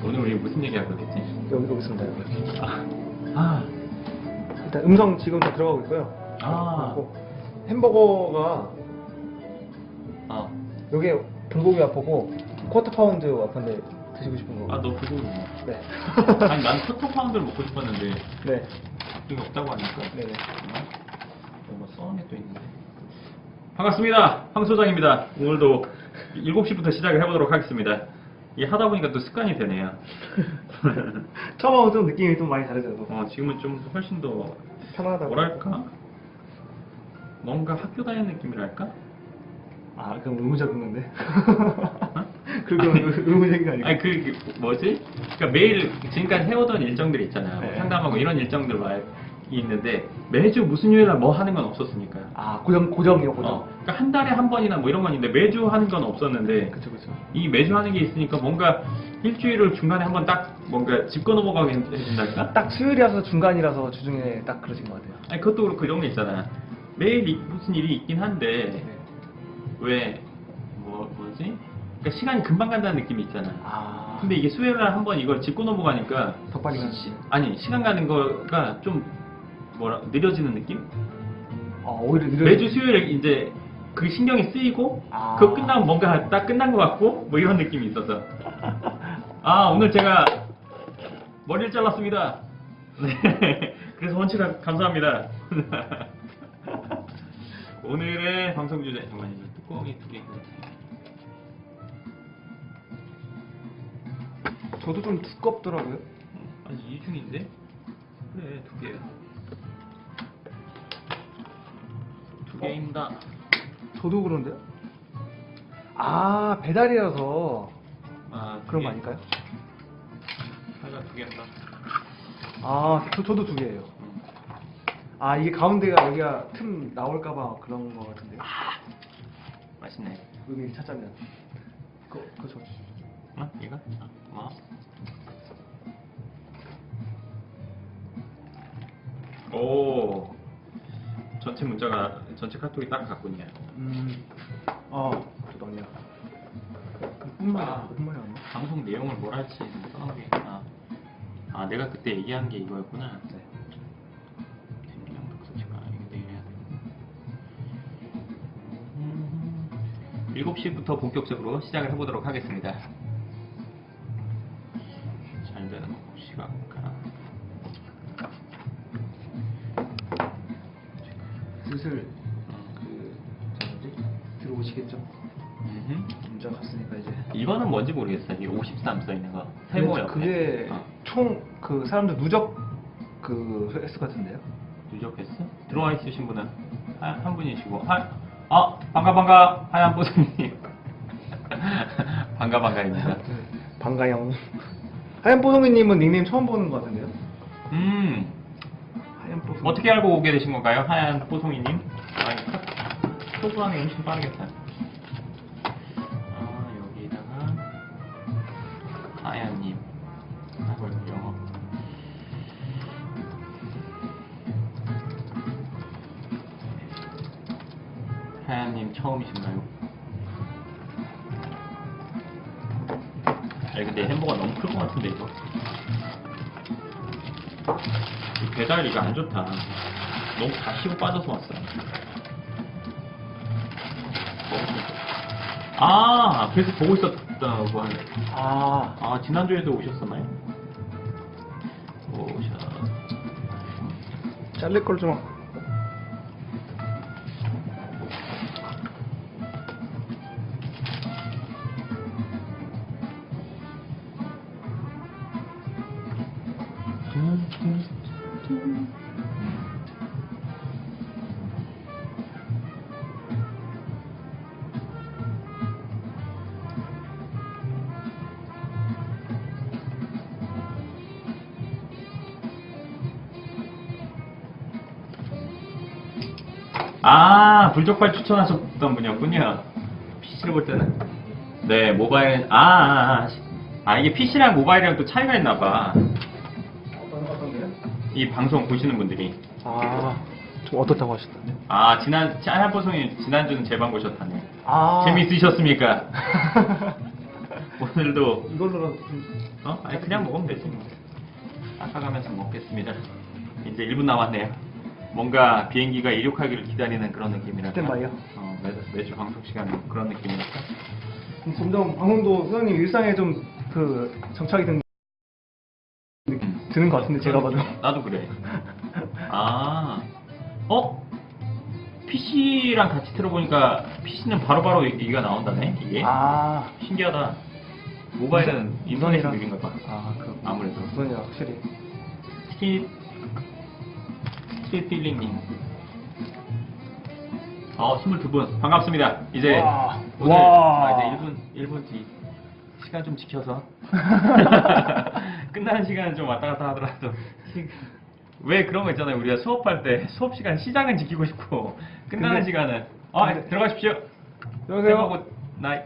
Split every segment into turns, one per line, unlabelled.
오늘 우리 무슨 얘기하고 있지?
여기 있습니다. 여기.
아,
일단 음성 지금 다 들어가고 있고요.
아,
그리고 햄버거가
아,
여기 불고기 와퍼고 쿼터 파운드 와퍼인데 드시고 싶은 거.
아, 너 그거 뭐?
네.
아니, 난 쿼터 파운드를 먹고 싶었는데
네.
그게 없다고 하니까.
네네.
뭐 써놓은 게 또 있는데. 반갑습니다. 황 소장입니다. 오늘도 7시부터 시작을 해보도록 하겠습니다. 이게 하다 보니까 또 습관이 되네요.
처음하고 좀 느낌이 좀 많이 다르죠.
지금은 좀 훨씬 더
편하다고.
뭐랄까? 뭔가 학교 다니는 느낌이랄까?
아, 그럼 의무적인 건데. 그건 의무적인 거 아니고.
아니 그 뭐지? 그러니까 매일 지금까지 해오던 일정들이 있잖아요.
네.
상담하고 이런 일정들 막 있는데 매주 무슨 요일날 뭐 하는 건 없었으니까.
아, 고정이요, 고정.
그러니까 한 달에 한 번이나 뭐 이런 건 있는데 매주 하는 건 없었는데.
그쵸.
이 매주 하는 게 있으니까 뭔가 일주일을 중간에 한번 딱 뭔가 짚고 넘어가게 해준달까?
딱 수요일이라서 중간이라서 주중에 딱 그러신 것 같아요.
아니 그것도 그렇고 이런 게 있잖아. 매일 무슨 일이 있긴 한데
네.
왜 뭐지? 그러니까 시간이 금방 간다는 느낌이 있잖아.
아.
근데 이게 수요일날 한번 이걸 짚고 넘어가니까
더 빨리 가는.
아니 시간 가는 거가 좀 뭐라 느려지는 느낌?
오히려
매주 수요일에 이제 그 신경이 쓰이고
아.
그거 끝나면 뭔가 딱 끝난 것 같고 뭐 이런 느낌이 있어서 오늘 제가 머리를 잘랐습니다. 네. 그래서 원치가 감사합니다. 오늘의 방송 주제 잠깐만요. 뚜껑이 두 개.
저도 좀 두껍더라고요.
아니 이중인데? 그래 두 개야. 두 개입니다.
저도 그런데요? 아, 배달이라서 그런 거 아닐까요?
하나 두 개입니다.
아, 저도 두 개예요. 아, 이게 가운데가 여기가 틈 나올까봐 그런 거 같은데요?
맛있네.
여기 찾자면 그거 저
이거? 오, 전체 문자가 전체 카톡이 딱 같군요.
저도 아니야. 뿐만이 아니야.
방송 내용을 뭘 할지 써놓은 게 있구나. 내가 그때 얘기한 게 이거였구나.
네.
된장 독서체가 이거 내일 해야 돼. 7시부터 본격적으로 시작을 해보도록 하겠습니다. 잘 되는 시각.
슬슬 들어오시겠죠? 문자 갔으니까 이제.
이거는 뭔지 모르겠어요. 이 53 써있는 거. 세모 옆에.
그게 총 그 사람들 누적 그 횟수 같은데요?
누적했어? 들어와 있으신 분은 한 분이시고 반가 하얀 보성님. 반가입니다.
반가영. 하얀 뽀송이님은 닉네임 처음 보는 것 같은데요? 하얀 뽀송.
어떻게 알고 오게 되신 건가요? 하얀 뽀송이님? 톡으로 하는 게 훨씬 빠르겠다. 여기다가 하얀님 영어. 하얀님 처음이신가요? 근데 햄버거 너무 클 것 같은데 이거? 이 배달이가 안 좋다. 너무 다 쉬고 빠져서 왔어. 그래서 보고 있었다고 하네. 지난주에도 오셨었나요?
잘릴 걸 좀.
불족발 추천하셨던 분이었군요. PC를 볼 때는. 네, 모바일. 이게 PC랑 모바일이랑 또 차이가 있나봐.
어떤 게요?
이 방송 보시는 분들이.
좀 어떻다고 하셨던데?
하얀 보송이 지난주는 제 방 보셨다네.
아.
재미있으셨습니까? 오늘도
이걸로라도 좀.
아니 그냥 먹으면 되지 뭐. 아까가면서 먹겠습니다. 이제 1분 남았네요. 뭔가 비행기가 이륙하기를 기다리는 그런 느낌이랄까.
스탠바이요?
매주 방송 시간 그런 느낌이랄까.
점점 방송도 소장님 일상에 좀 그 정착이 드는 것 같은데 제가 봐도.
나도 그래. PC랑 같이 틀어보니까 PC는 바로바로 얘기가 나온다네 이게. 신기하다. 모바일은 인터넷이 느린가 봐. 아무래도.
무선이라 확실히.
스트릿 딜링님. 22분 반갑습니다. 이제 오늘 이제 1분 뒤 시간 좀 지켜서 끝나는 시간은 좀 왔다 갔다 하더라도 왜 그런 거 있잖아요. 우리가 수업할 때 수업 시간 시작은 지키고 싶고 끝나는 시간은 들어가십시오.
안녕하세요.
나이.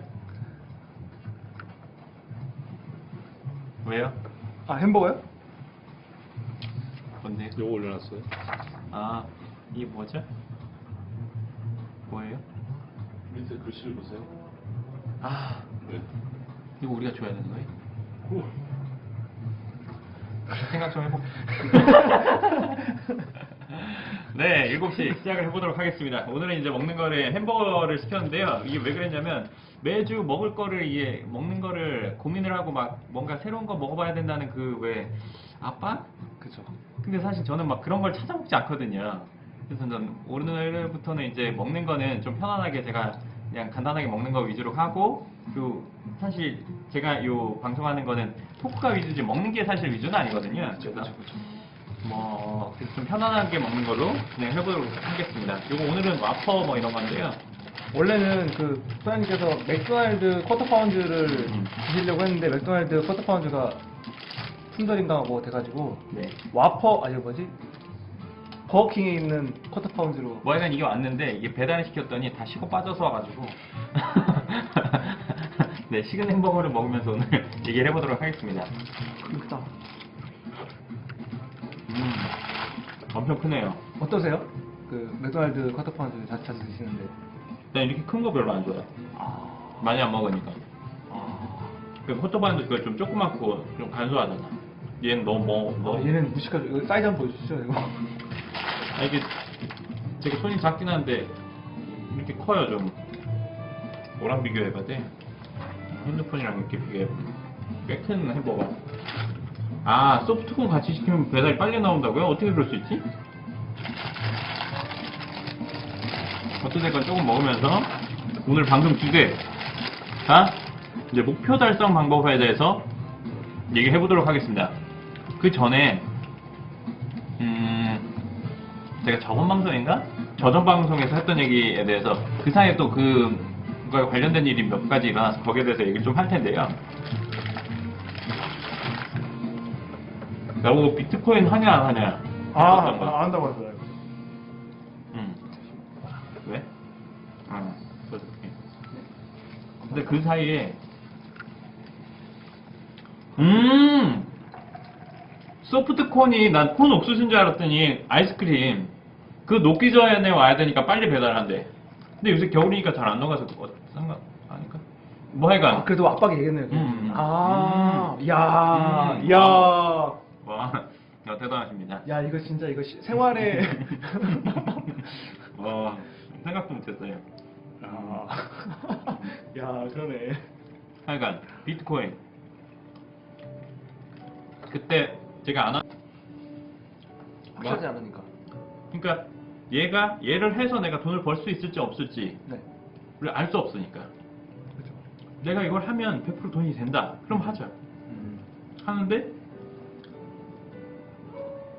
왜요?
햄버거요?
뭔데?
요거 올려놨어요.
이게 뭐죠? 뭐예요?
밑에 글씨를 보세요. 네.
이거 우리가 줘야 되는 거예요? 생각 좀 해볼게. 네, 7시 시작을 해보도록 하겠습니다. 오늘은 이제 먹는 거를 햄버거를 시켰는데요. 이게 왜 그랬냐면 매주 먹을 거를 먹는 거를 고민을 하고 막 뭔가 새로운 거 먹어봐야 된다는 그 왜 압박?
그죠.
근데 사실 저는 막 그런 걸 찾아먹지 않거든요. 그래서 저는 오늘부터는 이제 먹는 거는 좀 편안하게 제가 그냥 간단하게 먹는 거 위주로 하고, 그리고 사실 제가 요 방송하는 거는 토크가 위주지 먹는 게 사실 위주는 아니거든요. 그래서 그래서 좀 편안하게 먹는 걸로 진행해보도록 하겠습니다. 요거 오늘은 와퍼 뭐 이런 건데요.
원래는 그 소장님께서 맥도날드 쿼터 파운드를 드시려고 했는데 맥도날드 쿼터 파운드가 품절인가 뭐 돼가지고
네.
와퍼 버거킹에 있는 쿼터 파운드로.
뭐 하여간 이게 왔는데 이게 배달을 시켰더니 다 식어 빠져서 와가지고 네, 식은 햄버거를 먹으면서 오늘 얘기를 해보도록 하겠습니다.
크다.
엄청 크네요.
어떠세요? 그 맥도날드 쿼터 파운드 자주 드시는데.
난 이렇게 큰 거 별로 안 좋아해. 많이 안 먹으니까. 그 호떡반도 그거 좀 조그맣고 좀 간소하잖아. 얘는 너무
얘는 무식하죠. 이거 사이즈 한번 보여주시죠 이거.
이게 되게 손이 작긴 한데 이렇게 커요 좀. 뭐랑 비교해봐 돼? 핸드폰이랑 이렇게 비교해보면 꽤 큰 햄버거. 소프트콘 같이 시키면 배달이 빨리 나온다고요? 어떻게 그럴 수 있지? 어쨌든 조금 먹으면서 오늘 방송 주제 이제 목표 달성 방법에 대해서 얘기해보도록 하겠습니다. 그 전에 제가 저번 방송인가? 저전 방송에서 했던 얘기에 대해서 그 사이에 또 그거에 관련된 일이 몇 가지 일어나서 거기에 대해서 얘기를 좀 할 텐데요. 나보고 비트코인 하냐 안 하냐 했었던 거.
안 한다고 하더라고요.
왜? 근데 그 사이에 소프트콘이 난 콘 옥수수인 줄 알았더니 아이스크림 그 녹기 전에 와야 되니까 빨리 배달한대. 근데 요새 겨울이니까 잘 안 녹아서 상관 아닐까? 뭐 하여간
그래도 아빠가 얘기했네요. 이야.
와, 대단하십니다.
야, 이거 진짜 생활에.
생각도 못했어요.
야, 그러네.
하여간 비트코인 그때 제가 안
확실하지 않으니까.
그러니까 얘를 해서 내가 돈을 벌 수 있을지 없을지
네.
우리가 알 수 없으니까.
그렇죠.
내가 이걸 하면 100% 돈이 된다. 그럼 하죠. 하는데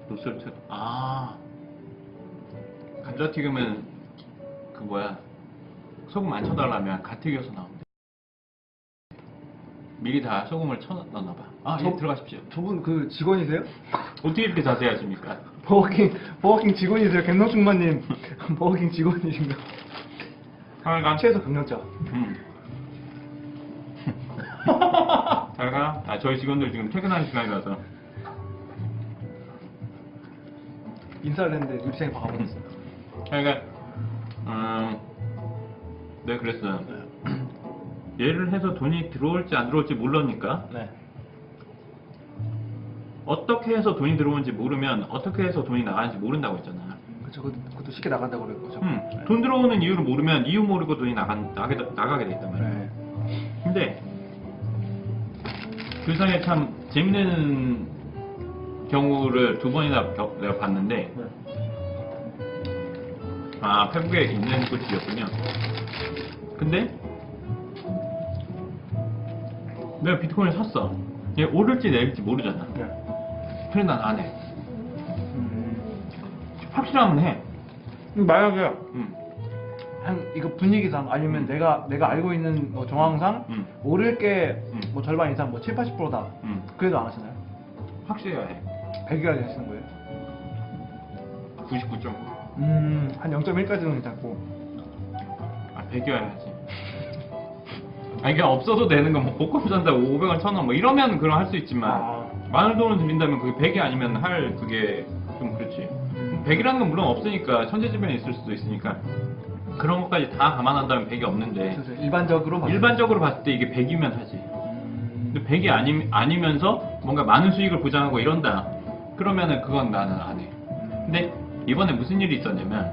노스를 감자튀김은 소금 안 쳐달라면 갓 튀겨서 나온대. 미리 다 소금을 쳐놨나 봐. 들어가십시오.
저분 그 직원이세요?
어떻게 이렇게 자세히 하십니까?
버거킹 직원이세요? 갱성충만님 버거킹 직원이신가?
하여간
최소 경력자.
잘가. 저희 직원들 지금 퇴근하는 시간이라서
인사를 했는데 유리창에 박아버렸어요.
그러니까 네 그랬어요. 예를 해서 돈이 들어올지 안 들어올지 모르니까
네.
어떻게 해서 돈이 들어오는지 모르면 어떻게 해서 돈이 나가는지 모른다고 했잖아.
그렇죠. 그것도 쉽게 나간다고 그랬죠.
돈 들어오는 이유를 모르면 이유 모르고 돈이 나가게 돼 있단 말이야.
네.
근데 그 사이에 참 재밌는 경우를 두 번이나 내가 봤는데
네.
아 페북에 있는 곳이었군요. 근데 내가 비트코인을 샀어. 얘 오를지 내릴지 모르잖아.
네.
그래 난 안 해. 확실하면 해.
만약에
응.
한 이거 분위기상 아니면 내가 알고 있는 뭐 정황상 오를 게 뭐 절반 이상 뭐 7, 80%다. 그래도 안 하시나요?
확실해야 해.
100일까지 하시는 거예요?
99.9.
한 0.1까지는 괜찮고.
아 100이어야 하지. 아니 그냥 없어도 되는 건 뭐 복권 산다고 500원 1000원 뭐 이러면 그럼 할 수 있지만 많은 돈을 들인다면 그게 100이 아니면 할 그게 좀 그렇지. 100이라는 건 물론 없으니까 천재지변이 있을 수도 있으니까 그런 것까지 다 감안한다면 100이 없는데
그래서 일반적으로 봤을 때.
일반적으로 봤을 때 이게 100이면 하지. 근데 100이 아니면서 뭔가 많은 수익을 보장하고 이런다. 그러면은 그건 나는 안 해. 근데 이번에 무슨 일이 있었냐면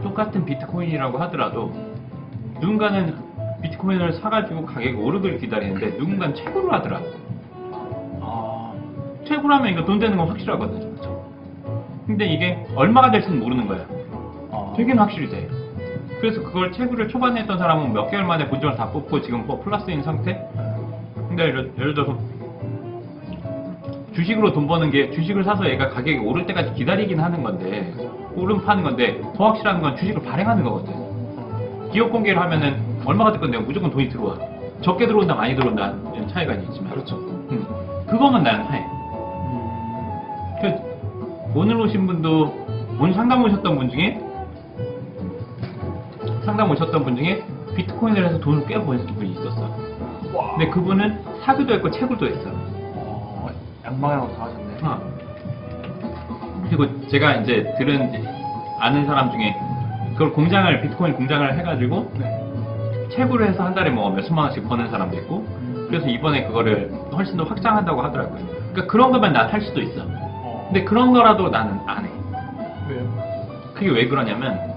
똑같은 비트코인이라고 하더라도 누군가는 비트코인을 사가지고 가격이 오르길 기다리는데 누군가는 채굴을 하더라고. 채굴하면 이거 돈 되는 건 확실하거든. 근데 이게 얼마가 될지는 모르는 거야. 되긴 확실히 돼. 그래서 그걸 채굴을 초반에 했던 사람은 몇 개월 만에 본전을 다 뽑고 지금 뭐 플러스인 상태? 근데 예를 들어서 주식으로 돈 버는 게 주식을 사서 얘가 가격이 오를 때까지 기다리긴 하는 건데 오름 파는 건데 더 확실한 건 주식을 발행하는 거거든. 기업 공개를 하면은 얼마가 됐건 내가 무조건 돈이 들어와. 적게 들어온다 많이 들어온다 이런 차이가 있지만
그렇죠.
그거만 나는 해. 오늘 오신 분도 오늘 상담 오셨던 분 중에 비트코인을 해서 돈을 꽤 버신 분이 있었어. 근데 그분은 사기도 했고 채굴도 했어.
양방향으로 다 하셨네.
그리고 제가 이제 아는 사람 중에 그걸 비트코인 공장을 해가지고 채굴을 해서 한 달에 뭐 몇천만 원씩 버는 사람도 있고 그래서 이번에 그거를 훨씬 더 확장한다고 하더라고요. 그러니까 그런 거면 난 할 수도 있어. 근데 그런 거라도 나는 안 해.
왜요?
그게 왜 그러냐면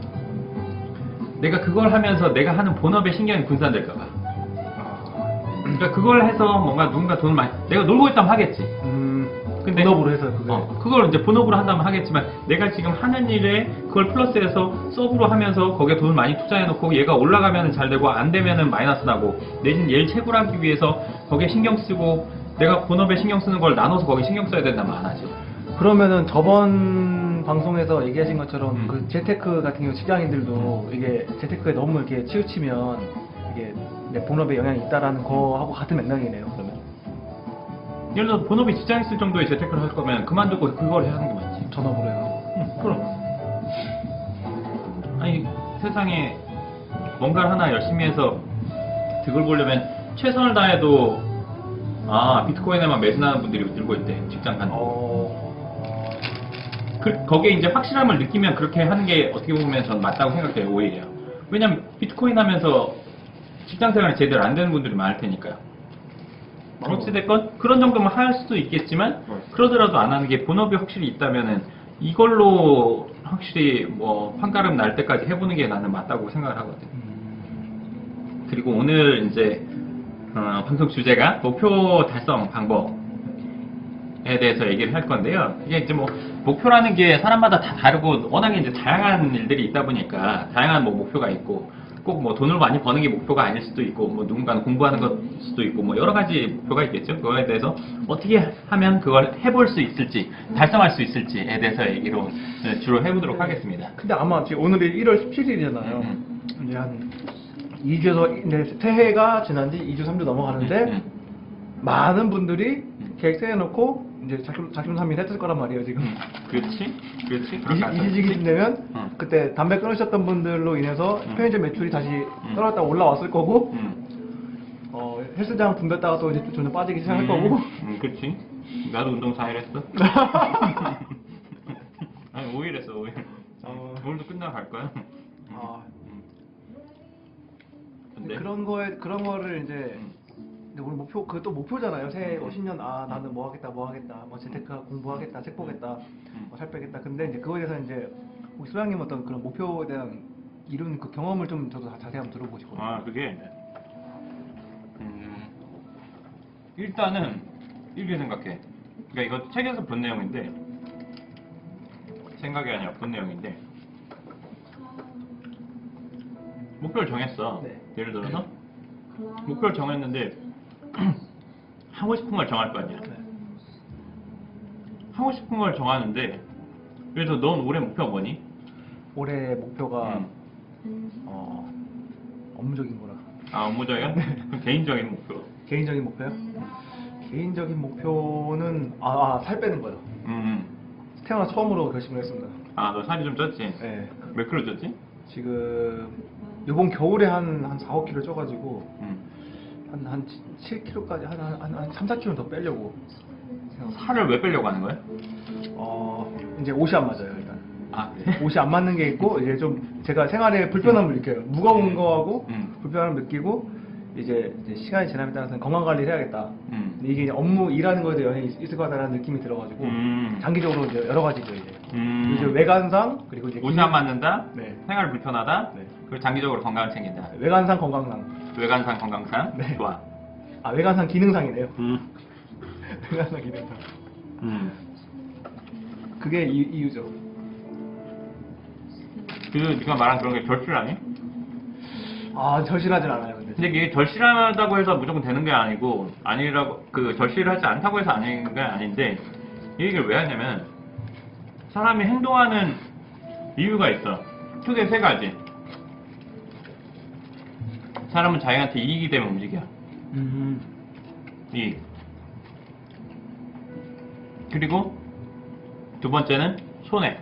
내가 그걸 하면서 내가 하는 본업에 신경이 분산될까 봐. 그러니까 그걸 해서 뭔가 누군가 돈을 많이 내가 놀고 있다면 하겠지. 근데
본업으로 해서 그게.
그걸 이제 본업으로 한다면 하겠지만 내가 지금 하는 일에 그걸 플러스해서 서브로 하면서 거기에 돈을 많이 투자해 놓고 얘가 올라가면 잘 되고 안 되면은 마이너스 나고 내진 얘를 채굴하기 위해서 거기에 신경 쓰고 내가 본업에 신경 쓰는 걸 나눠서 거기에 신경 써야 된다면 안 하지.
그러면은 저번 방송에서 얘기하신 것처럼 그 재테크 같은 경우 직장인들도 이게 재테크에 너무 이렇게 치우치면 이게 내 본업에 영향이 있다라는 거하고 같은 맥락이네요. 그러면
예를 들어서 본업이 직장 있을 정도의 재테크를 할 거면 그만두고 그걸 해야 하는 게 맞지.
전업으로 해요.
그럼. 아니 세상에 뭔가를 하나 열심히 해서 득을 보려면 최선을 다해도 비트코인에만 매진하는 분들이 늘고 있대. 직장 가는. 거기에 이제 확실함을 느끼면 그렇게 하는 게 어떻게 보면 전 맞다고 생각해요. 오히려. 왜냐면 비트코인 하면서 직장 생활이 제대로 안 되는 분들이 많을 테니까요. 어찌됐건 그런 정도만 할 수도 있겠지만 그러더라도 안 하는 게 본업이 확실히 있다면은 이걸로 확실히 뭐 판가름 날 때까지 해보는 게 나는 맞다고 생각을 하거든. 그리고 오늘 이제 방송 주제가 목표 달성 방법에 대해서 얘기를 할 건데요. 이게 이제 뭐 목표라는 게 사람마다 다 다르고 워낙에 이제 다양한 일들이 있다 보니까 다양한 뭐 목표가 있고 꼭 뭐 돈을 많이 버는 게 목표가 아닐 수도 있고 뭐 누군가는 공부하는 것 수도 있고 뭐 여러 가지 목표가 있겠죠. 그거에 대해서 어떻게 하면 그걸 해볼 수 있을지 달성할 수 있을지에 대해서 얘기를 주로 해보도록 하겠습니다.
근데 아마 지금 오늘이 1월 17일이잖아요. 이제 한 2주에서 이제 새해가 지난 지 2주 3주 넘어가는데 많은 분들이 계획 세워놓고 이제 작심삼일 했을 거란 말이에요 지금.
그렇지.
이 시기쯤 되면 그때 담배 끊으셨던 분들로 인해서 편의점 매출이 다시 떨어졌다 올라왔을 거고 헬스장 붐볐다가 또 이제 점점 빠지기 시작할 거고.
그렇지. 나도 운동 4일 했어. 아니 5일 했어 5일. 오늘도 끝나고 갈 거야. 근데
그런 거를 이제
음.
근데 우리 목표 그 또 목표잖아요. 새해 10년 아 나는 뭐 하겠다 뭐 재테크 공부하겠다 책 보겠다 뭐 살 빼겠다. 근데 이제 그거에 대해서 이제 우리 소장님 어떤 그런 목표에 대한 이룬 그 경험을 좀 저도 자세히 한번 들어보고 싶거든요.
아 그게 일단은 이렇게 생각해. 그러니까 이거 책에서 본 내용인데 생각이 아니라 본 내용인데 목표를 정했어.
네.
예를 들어서 목표를 정했는데 하고 싶은 걸 정할 거 아니야.
네.
하고 싶은 걸 정하는데 그래서 넌 올해 목표가 뭐니?
올해 목표가
음.
업무적인 거라.
아 업무적인? 그럼 개인적인 목표.
개인적인 목표요? 개인적인 목표는 살 빼는 거요. 태어나 처음으로 결심을 했습니다.
아 너 살이 좀 쪘지?
네.
몇 킬로 쪘지?
지금 이번 겨울에 한 4, 5kg 쪄가지고 한 7kg까지 한 3, 4kg 더 빼려고.
살을 왜 빼려고 하는 거야?
이제 옷이 안 맞아요 일단.
아 그래?
옷이 안 맞는 게 있고 이제 좀 제가 생활에 불편함을 느껴요. 무거운 거하고 불편함을 느끼고 이제 시간이 지남에 따라서는 건강 관리를 해야겠다. 근데 이게 이제 업무 일하는 거에 영향이 있을 것 같다는 느낌이 들어가지고 장기적으로 이제 여러 가지죠 이제. 이제 외관상 그리고 이제
옷이 안 맞는다.
네.
생활 불편하다.
네.
그리고 장기적으로 건강을 챙긴다.
외관상 건강상.
외관상 건강상.
네.
좋아.
외관상 기능상이네요. 외관상 기능상. 그게 이유죠.
그 네가 말한 그런 게 절실하니?
절실하진 않아요.
근데 이게 절실하다고 해서 무조건 되는 게 아니고 아니라고 그 절실하지 않다고 해서 아닌 게 아닌데 이 얘기를 왜 하냐면 사람이 행동하는 이유가 있어. 크게 세 가지. 사람은 자기한테 이익이 되면 움직여. 이익. 그리고 두 번째는 손해.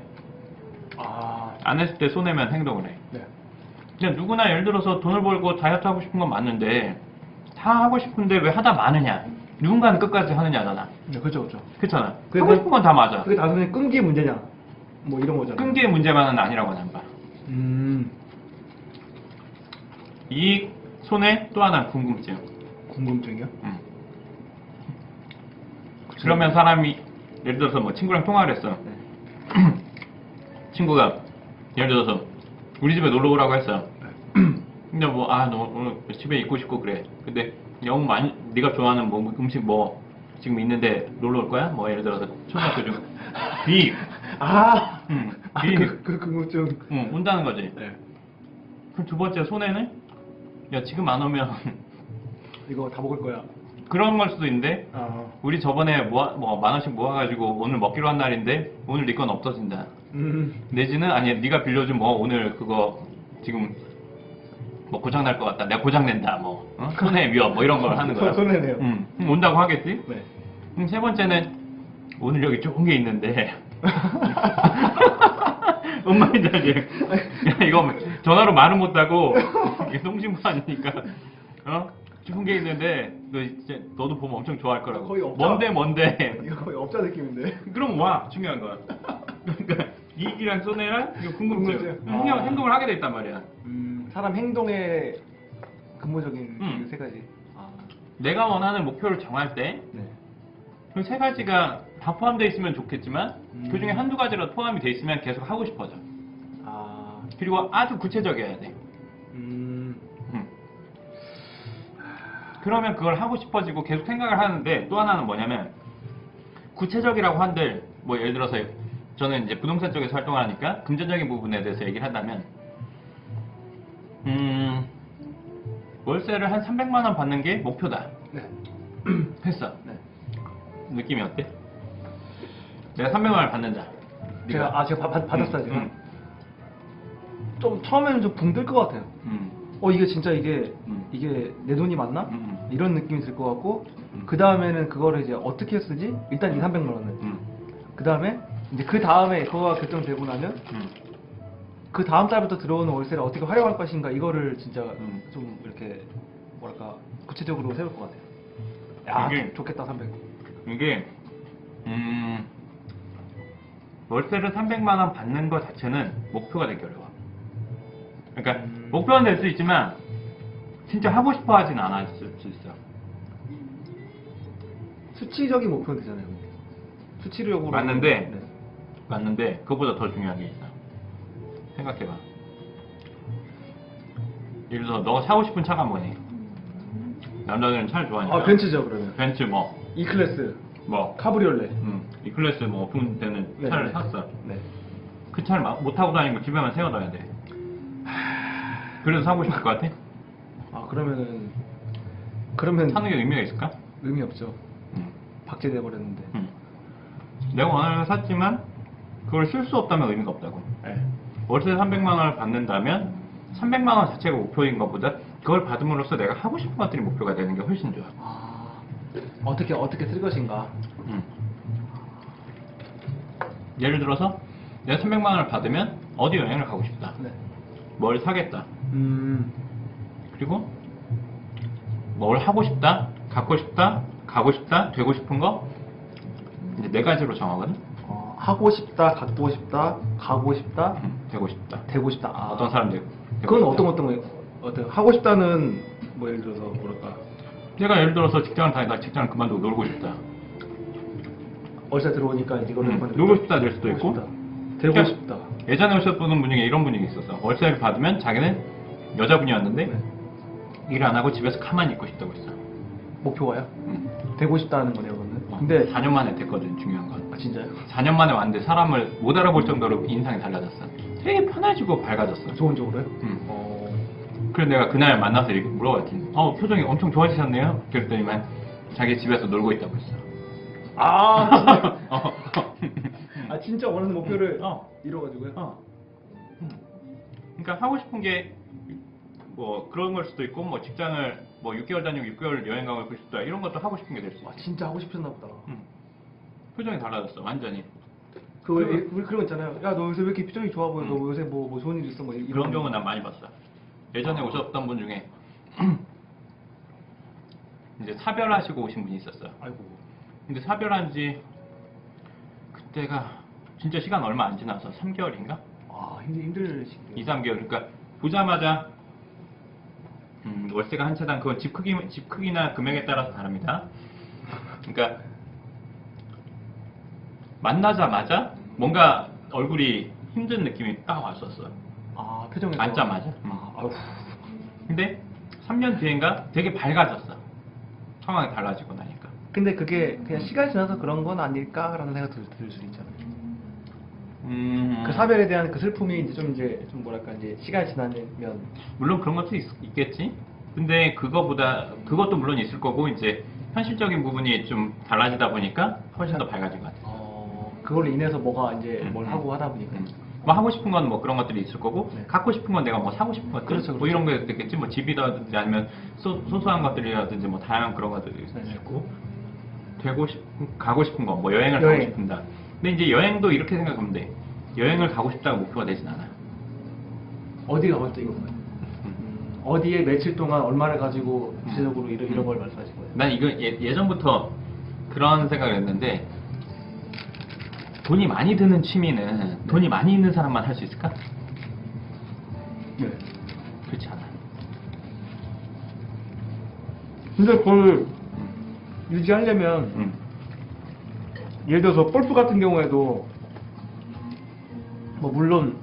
안 했을 때 손해면 행동을 해.
네.
그냥 누구나 예를 들어서 돈을 벌고 다이어트 하고 싶은 건 맞는데 다 하고 싶은데 왜 하다 마느냐. 누군가는 끝까지 하느냐잖아.
네, 그렇죠.
그렇잖아. 하고 싶은 건 다 맞아.
그게 단순히 끈기의 문제냐? 뭐 이런 거잖아요.
끈기의 문제만은 아니라고 난 봐. 이익, 손해, 또 하나는 궁금증.
궁금증이요?
그러면 사람이 예를 들어서 뭐 친구랑 통화를 했어.
네.
친구가 예를 들어서 우리 집에 놀러 오라고 했어. 근데 뭐 너 오늘 집에 있고 싶고 그래. 근데 너무 많이 네가 좋아하는 뭐 음식 뭐 지금 있는데 놀러 올 거야? 뭐 예를 들어서 초등학교 중 비.
그 궁금증.
온다는 거지.
네.
그럼 두 번째 손해는 야 지금 안 오면
이거 다 먹을 거야.
그런 걸 수도 있는데 우리 저번에 뭐 10,000원씩 모아가지고 오늘 먹기로 한 날인데 오늘 네 건 없어진다. 내지는 아니 네가 빌려준 뭐 오늘 그거 지금 뭐 고장 날 것 같다. 내가 고장 낸다. 뭐 손해 위험 뭐 이런 걸 하는 거야.
손해네요.
온다고 하겠지.
네.
세 번째는 오늘 여기 좋은 게 있는데 엄마 이제 야 이거 전화로 말은 못하고 이게 송신부 아니니까 좋은 게 있는데 너 이제 너도 보면 엄청 좋아할 거라고.
거의 업자.
뭔데?
이거 거의 업자 느낌인데.
그럼 와 중요한 건. 그러니까 이익이랑 손해랑 이거 궁금증.
궁금증.
행동을 하게 돼 있단 말이야.
사람 행동의 근본적인 그 세 가지.
내가 원하는 목표를 정할 때
네.
그 세 가지가 다 포함되어 있으면 좋겠지만 그 중에 한두 가지라도 포함이 돼 있으면 계속 하고 싶어져. 그리고 아주 구체적이어야 돼. 그러면 그걸 하고 싶어지고 계속 생각을 하는데 또 하나는 뭐냐면 구체적이라고 한들 뭐 예를 들어서 저는 이제 부동산 쪽에서 활동을 하니까 금전적인 부분에 대해서 얘기를 한다면 월세를 한 300만 원 받는 게 목표다.
네.
했어.
네.
느낌이 어때? 내가 300만 원을 받는다.
제가 받았어요 지금. 좀 처음에는 좀 붕 뜰 것 같아요. 이게 진짜 이게 내 돈이 맞나? 이런 느낌이 들 것 같고 그 다음에는 그거를 이제 어떻게 쓰지? 일단 이 300만 원을. 그 다음에 이제 그 다음에 그거가 결정되고 나면 그 다음 달부터 들어오는 월세를 어떻게 활용할 것인가 이거를 진짜 좀 이렇게 뭐랄까 구체적으로 세울 것 같아요. 야
이게-
좋겠다 300.
이게 월세를 300만 원 받는 것 자체는 목표가 되기 어려워. 그러니까 목표는 될 수 있지만 진짜 하고 싶어 하진 않았을 수 있어.
수치적인 목표는 되잖아요. 근데. 수치력으로.
맞는데,
네.
맞는데 그거보다 더 중요한 게 있어. 생각해봐. 예를 들어서 너가 사고 싶은 차가 뭐니? 남자들은 차를 좋아하니까.
아, 벤츠죠, 그러면.
벤츠 뭐,
E클래스,
뭐,
카브리올레.
이 클래스 뭐 오픈되는
네,
차를
네.
샀어.
네.
그 차를 못 타고 다니고 집에만 세워둬야 돼. 그래서 사고 싶을 것 같아?
아, 그러면
사는 게 의미가 있을까?
의미 없죠.
응.
박제돼 버렸는데.
응. 내가 원하는 걸 샀지만 그걸 쓸 수 없다면 의미가 없다고.
네.
월세 300만 원을 받는다면 300만 원 자체가 목표인 것보다 그걸 받음으로써 내가 하고 싶은 것들이 목표가 되는 게 훨씬 좋아.
아, 어떻게 쓸 것인가.
응. 예를 들어서 내가 300만 원을 받으면 어디 여행을 가고 싶다.
네.
뭘 사겠다.
음.
그리고 뭘 하고 싶다, 갖고 싶다, 가고 싶다, 되고 싶은 거 이제 네 가지로 정하거든.
하고 싶다, 갖고 싶다, 가고 싶다,
되고 싶다.
되고 싶다. 아,
어떤 사람들.
그건 어떤 거, 어떤 하고 싶다는 뭐 예를 들어서 뭐랄까
내가 예를 들어서 직장을 다니다 직장을 그만두고 놀고 싶다.
월세 들어오니까 이거를
놀고 싶다 될 수도 있고.
되고
그러니까
싶다.
예전에 오셨던 분 중에 이런 분이 있었어. 월세를 받으면 자기는 여자분이었는데
네.
일 안 하고 집에서 가만히 있고 싶다고 했어.
목표가요?
응.
되고 싶다는 거네요, 그러면. 근데
4년 만에 됐거든. 중요한 건.
아, 진짜요?
4년 만에 왔는데 사람을 못 알아볼 정도로 인상이 달라졌어. 되게 편해지고 밝아졌어.
좋은 쪽으로요?
응.
어.
그래서 내가 그날 만나서 이렇게 물어봤지. 표정이 엄청 좋아지셨네요. 그랬더니만 자기 집에서 놀고 있다고 했어.
아,
어.
아 진짜 원하는 목표를
어.
이뤄가지고요.
그러니까 하고 싶은 게 뭐 그런 걸 수도 있고 뭐 직장을 뭐 6개월 다니고 6개월 여행 가고 싶다 이런 것도 하고 싶은 게 될 수 있어.
아 진짜 하고 싶었나 보다.
표정이 달라졌어 완전히.
우리 그런 거 있잖아요. 야 너 요새 왜 이렇게 표정이 좋아 보여? 너 요새 뭐 좋은 일 있어? 뭐 이런
그런 경우 난 많이 봤어. 예전에 오셨던 분 중에 이제 사별하시고 오신 분이 있었어.
아이고.
근데 사별한 지 그때가 진짜 시간 얼마 안 지나서 3개월인가?
아 힘들 시기.
2, 3개월. 그러니까 보자마자 월세가 한 채당 그건 집 크기나 금액에 따라서 다릅니다. 그러니까 만나자마자 뭔가 얼굴이 힘든 느낌이 딱 왔었어.
아 표정에서.
앉자마자.
아우.
근데 3년 뒤엔가 되게 밝아졌어. 상황이 달라지고 나니까.
근데 그게 그냥 시간이 지나서 그런 건 아닐까라는 생각 들 수도 있잖아요. 그 사별에 대한 그 슬픔이 이제 좀 뭐랄까 이제 시간이 지나면
물론 그런 것도 있겠지. 근데 그것도 물론 있을 거고 이제 현실적인 부분이 좀 달라지다 보니까 훨씬 더 밝아진 것 같아.
그걸로 인해서 뭐가 이제 뭘 하고 하다 보니까.
뭐 하고 싶은 건 뭐 그런 것들이 있을 거고
네.
갖고 싶은 건 내가 뭐 사고 싶은 것들
그렇죠,
뭐
그렇죠.
이런 거 있겠지. 뭐 집이라든지 아니면 소소한 것들이라든지 뭐 다양한 그런 것들이 있을
네.
수 있고 가고 싶은 거 뭐 여행을 가고
여행.
싶은다. 근데 이제 여행도 이렇게 생각하면 돼. 여행을 가고 싶다가 목표가 되진 않아.
어디 가고 싶다 이건가요? 어디에 며칠 동안 얼마를 가지고 구체적으로 이런 걸 말씀하신 거예요?
난 이거 예전부터 그런 생각을 했는데 돈이 많이 드는 취미는 돈이 많이 있는 사람만 할 수 있을까?
네.
그렇지 않아.
근데 그걸 유지하려면 예를 들어서 골프 같은 경우에도 뭐 물론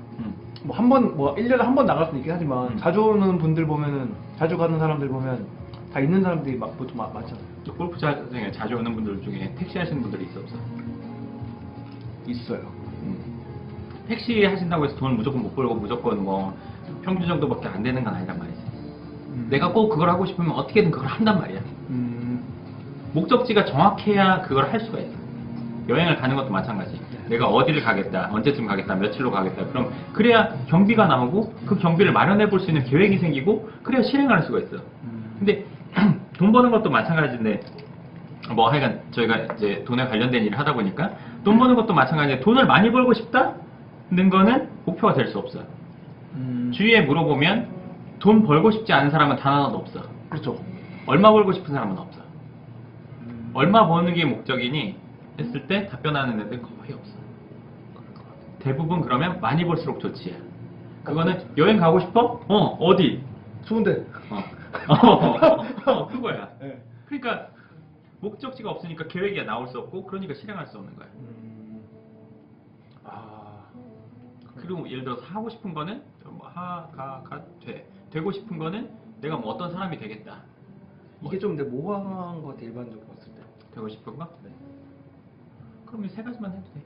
뭐 한 번 뭐 1년에 한 번 나갈 수는 있긴 하지만 자주 오는 분들 보면은 자주 가는 사람들 보면 다 있는 사람들이 보통 많잖아요.
또 골프장에 자주 오는 분들 중에 택시 하시는 분들이 있어 없어?
있어요.
택시 하신다고 해서 돈을 무조건 못 벌고 무조건 뭐 평균 정도밖에 안 되는 건 아니란 말이지. 내가 꼭 그걸 하고 싶으면 어떻게든 그걸 한단 말이야. 목적지가 정확해야 그걸 할 수가 있어. 여행을 가는 것도 마찬가지. 내가 어디를 가겠다, 언제쯤 가겠다, 며칠로 가겠다. 그럼 그래야 경비가 나오고 그 경비를 마련해 볼 수 있는 계획이 생기고 그래야 실행할 수가 있어. 근데 돈 버는 것도 마찬가지인데 뭐 하여간 저희가 이제 돈에 관련된 일을 하다 보니까 돈 버는 것도 마찬가지인데 돈을 많이 벌고 싶다는 거는 목표가 될 수 없어. 주위에 물어보면 돈 벌고 싶지 않은 사람은 단 하나도 없어.
그렇죠.
얼마 벌고 싶은 사람은 없어. 얼마 버는 게 목적이니 했을 때 답변하는 애들 거의 없어. 대부분 그러면 많이 벌수록 좋지. 그거는 여행 가고 싶어? 어디?
좋은데.
그거야.
네.
그러니까 목적지가 없으니까 계획이 나올 수 없고 그러니까 실행할 수 없는 거야.
아,
그리고 예를 들어서 하고 싶은 거는 뭐 되고 싶은 거는 내가 뭐 어떤 사람이 되겠다.
이게 좀 근데 모호한 것 같아, 일반적으로 봤을 때.
되고 싶은 거?
네.
그럼 이 세 가지만 해도 돼.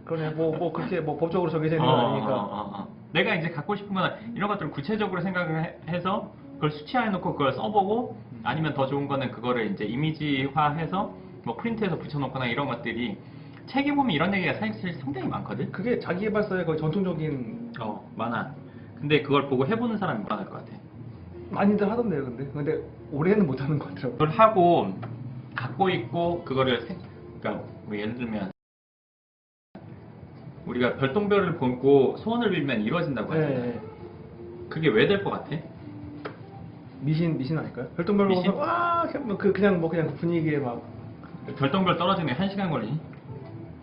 그러네, 뭐 그렇게 뭐 법적으로 정해져 있는 건 아니니까.
내가 이제 갖고 싶은 거나 이런 것들을 구체적으로 생각을 해서 그걸 수치화해 놓고 그걸 써보고 아니면 더 좋은 거는 그거를 이제 이미지화해서 뭐 프린트해서 붙여놓거나 이런 것들이 책에 보면 이런 얘기가 사실 상당히 많거든.
그게 자기개발서의 거의 전통적인
많아. 근데 그걸 보고 해보는 사람이 많을 것 같아.
많이들 하던데요, 근데 올해는 못 하는 것 같더라고요.
그걸 하고 갖고 있고 그거를 그러니까 뭐 예를 들면 우리가 별똥별을 보고 소원을 빌면 이루어진다고 하잖아요.
네.
그게 왜 될 것 같아?
미신 아닐까요? 별똥별
미신?
보고서 와 그냥 그냥 분위기에 막
별똥별 떨어지는 게 1시간 걸리니?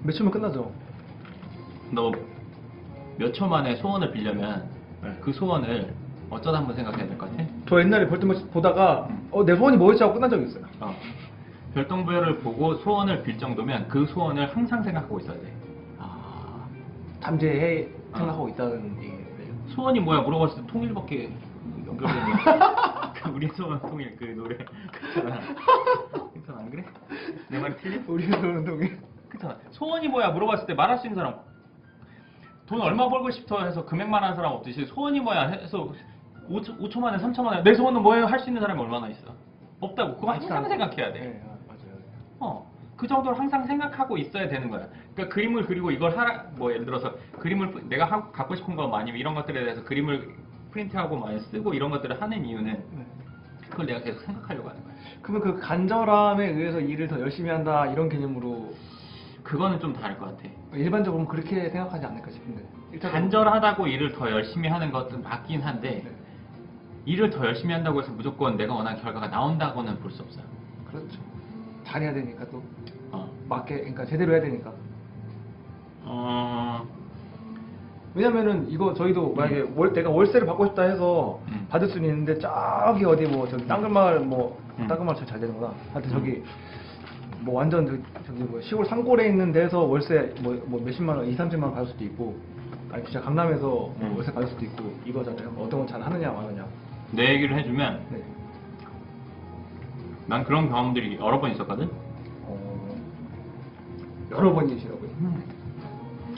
몇 초면 끝나죠.
너 몇 초 만에 소원을 빌려면 그 소원을 어쩌다 한번 생각해야 될 것 같아?
저 옛날에 별똥별 보다가 내 소원이 뭐였지 하고 끝난 적이 있어요.
별똥별을 보고 소원을 빌 정도면 그 소원을 항상 생각하고 있어야 돼.
잠재해 생각하고 있다는 얘기예요.
소원이 뭐야 물어봤을 때 통일밖에 연결되는 우리 소원 통일 그 노래 그렇잖아. 안 그래? 내 말이 틀려?
우리 소원 동일.
그렇잖아. 소원이 뭐야 물어봤을 때 말할 수 있는 사람 돈 얼마 벌고 싶어 해서 금액만 하는 사람 없듯이 소원이 뭐야 해서 5초 만에 3초 만에 내 소원은 뭐예요 할 수 있는 사람이 얼마나 있어? 없다고. 그거 항상 생각해야 돼.
네, 맞아요.
그 정도로 항상 생각하고 있어야 되는 거야. 그러니까 그림을 그리고 이걸 뭐 예를 들어서 그림을 내가 갖고 싶은 거 아니면 이런 것들에 대해서 그림을 프린트하고 많이 쓰고 이런 것들을 하는 이유는 그걸 내가 계속 생각하려고 하는 거야.
그러면 그 간절함에 의해서 일을 더 열심히 한다 이런 개념으로
그거는 좀 다를 것 같아.
일반적으로 그렇게 생각하지 않을까 싶은데.
간절하다고 일을 더 열심히 하는 것은 맞긴 한데 일을 더 열심히 한다고 해서 무조건 내가 원하는 결과가 나온다고는 볼 수 없어요.
그렇죠. 잘해야 되니까 또 맞게, 그러니까 제대로 해야 되니까. 왜냐면은 이거 저희도 만약에 내가 월세를 받고 싶다 해서 받을 수는 있는데 저기 어디 뭐 저기 땅끝마을 땅끝마을 잘 되는구나. 하여튼 저기 뭐 완전 저기 뭐 시골 산골에 있는 데서 월세 뭐 몇십만 원, 2, 30만 원 받을 수도 있고, 아니 진짜 강남에서 월세 받을 수도 있고 이거잖아요. 어떤 건 잘 하느냐 마느냐.
내 얘기를 해주면
네.
난 그런 경험들이 여러 번 있었거든.
여러 번이시라고요?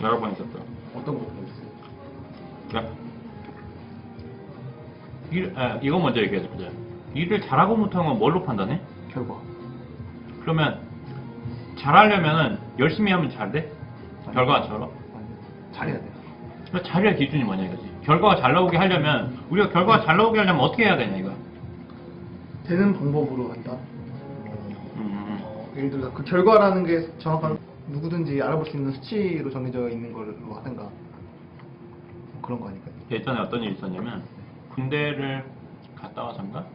여러 번 있었어.
어떤 거 보여주세요?
이거 먼저 얘기해보자. 일을 잘하고 못하는 건 뭘로 판단해?
결과.
그러면 잘하려면은 열심히 하면 잘 돼? 결과처럼?
아니요. 잘해야 돼요.
그러니까 잘해야 기준이 뭐냐 이거지. 결과가 잘 나오게 하려면 우리가 결과가 잘 나오게 하려면 어떻게 해야 되냐 이거야.
되는 방법으로 한다. 예를 들어서 그 결과라는 게 정확한 누구든지 알아볼 수 있는 수치로 정해져 있는 걸로 하든가 그런 거 아닐까요?
예전에 어떤 일이 있었냐면 군대를 갔다 와서인가?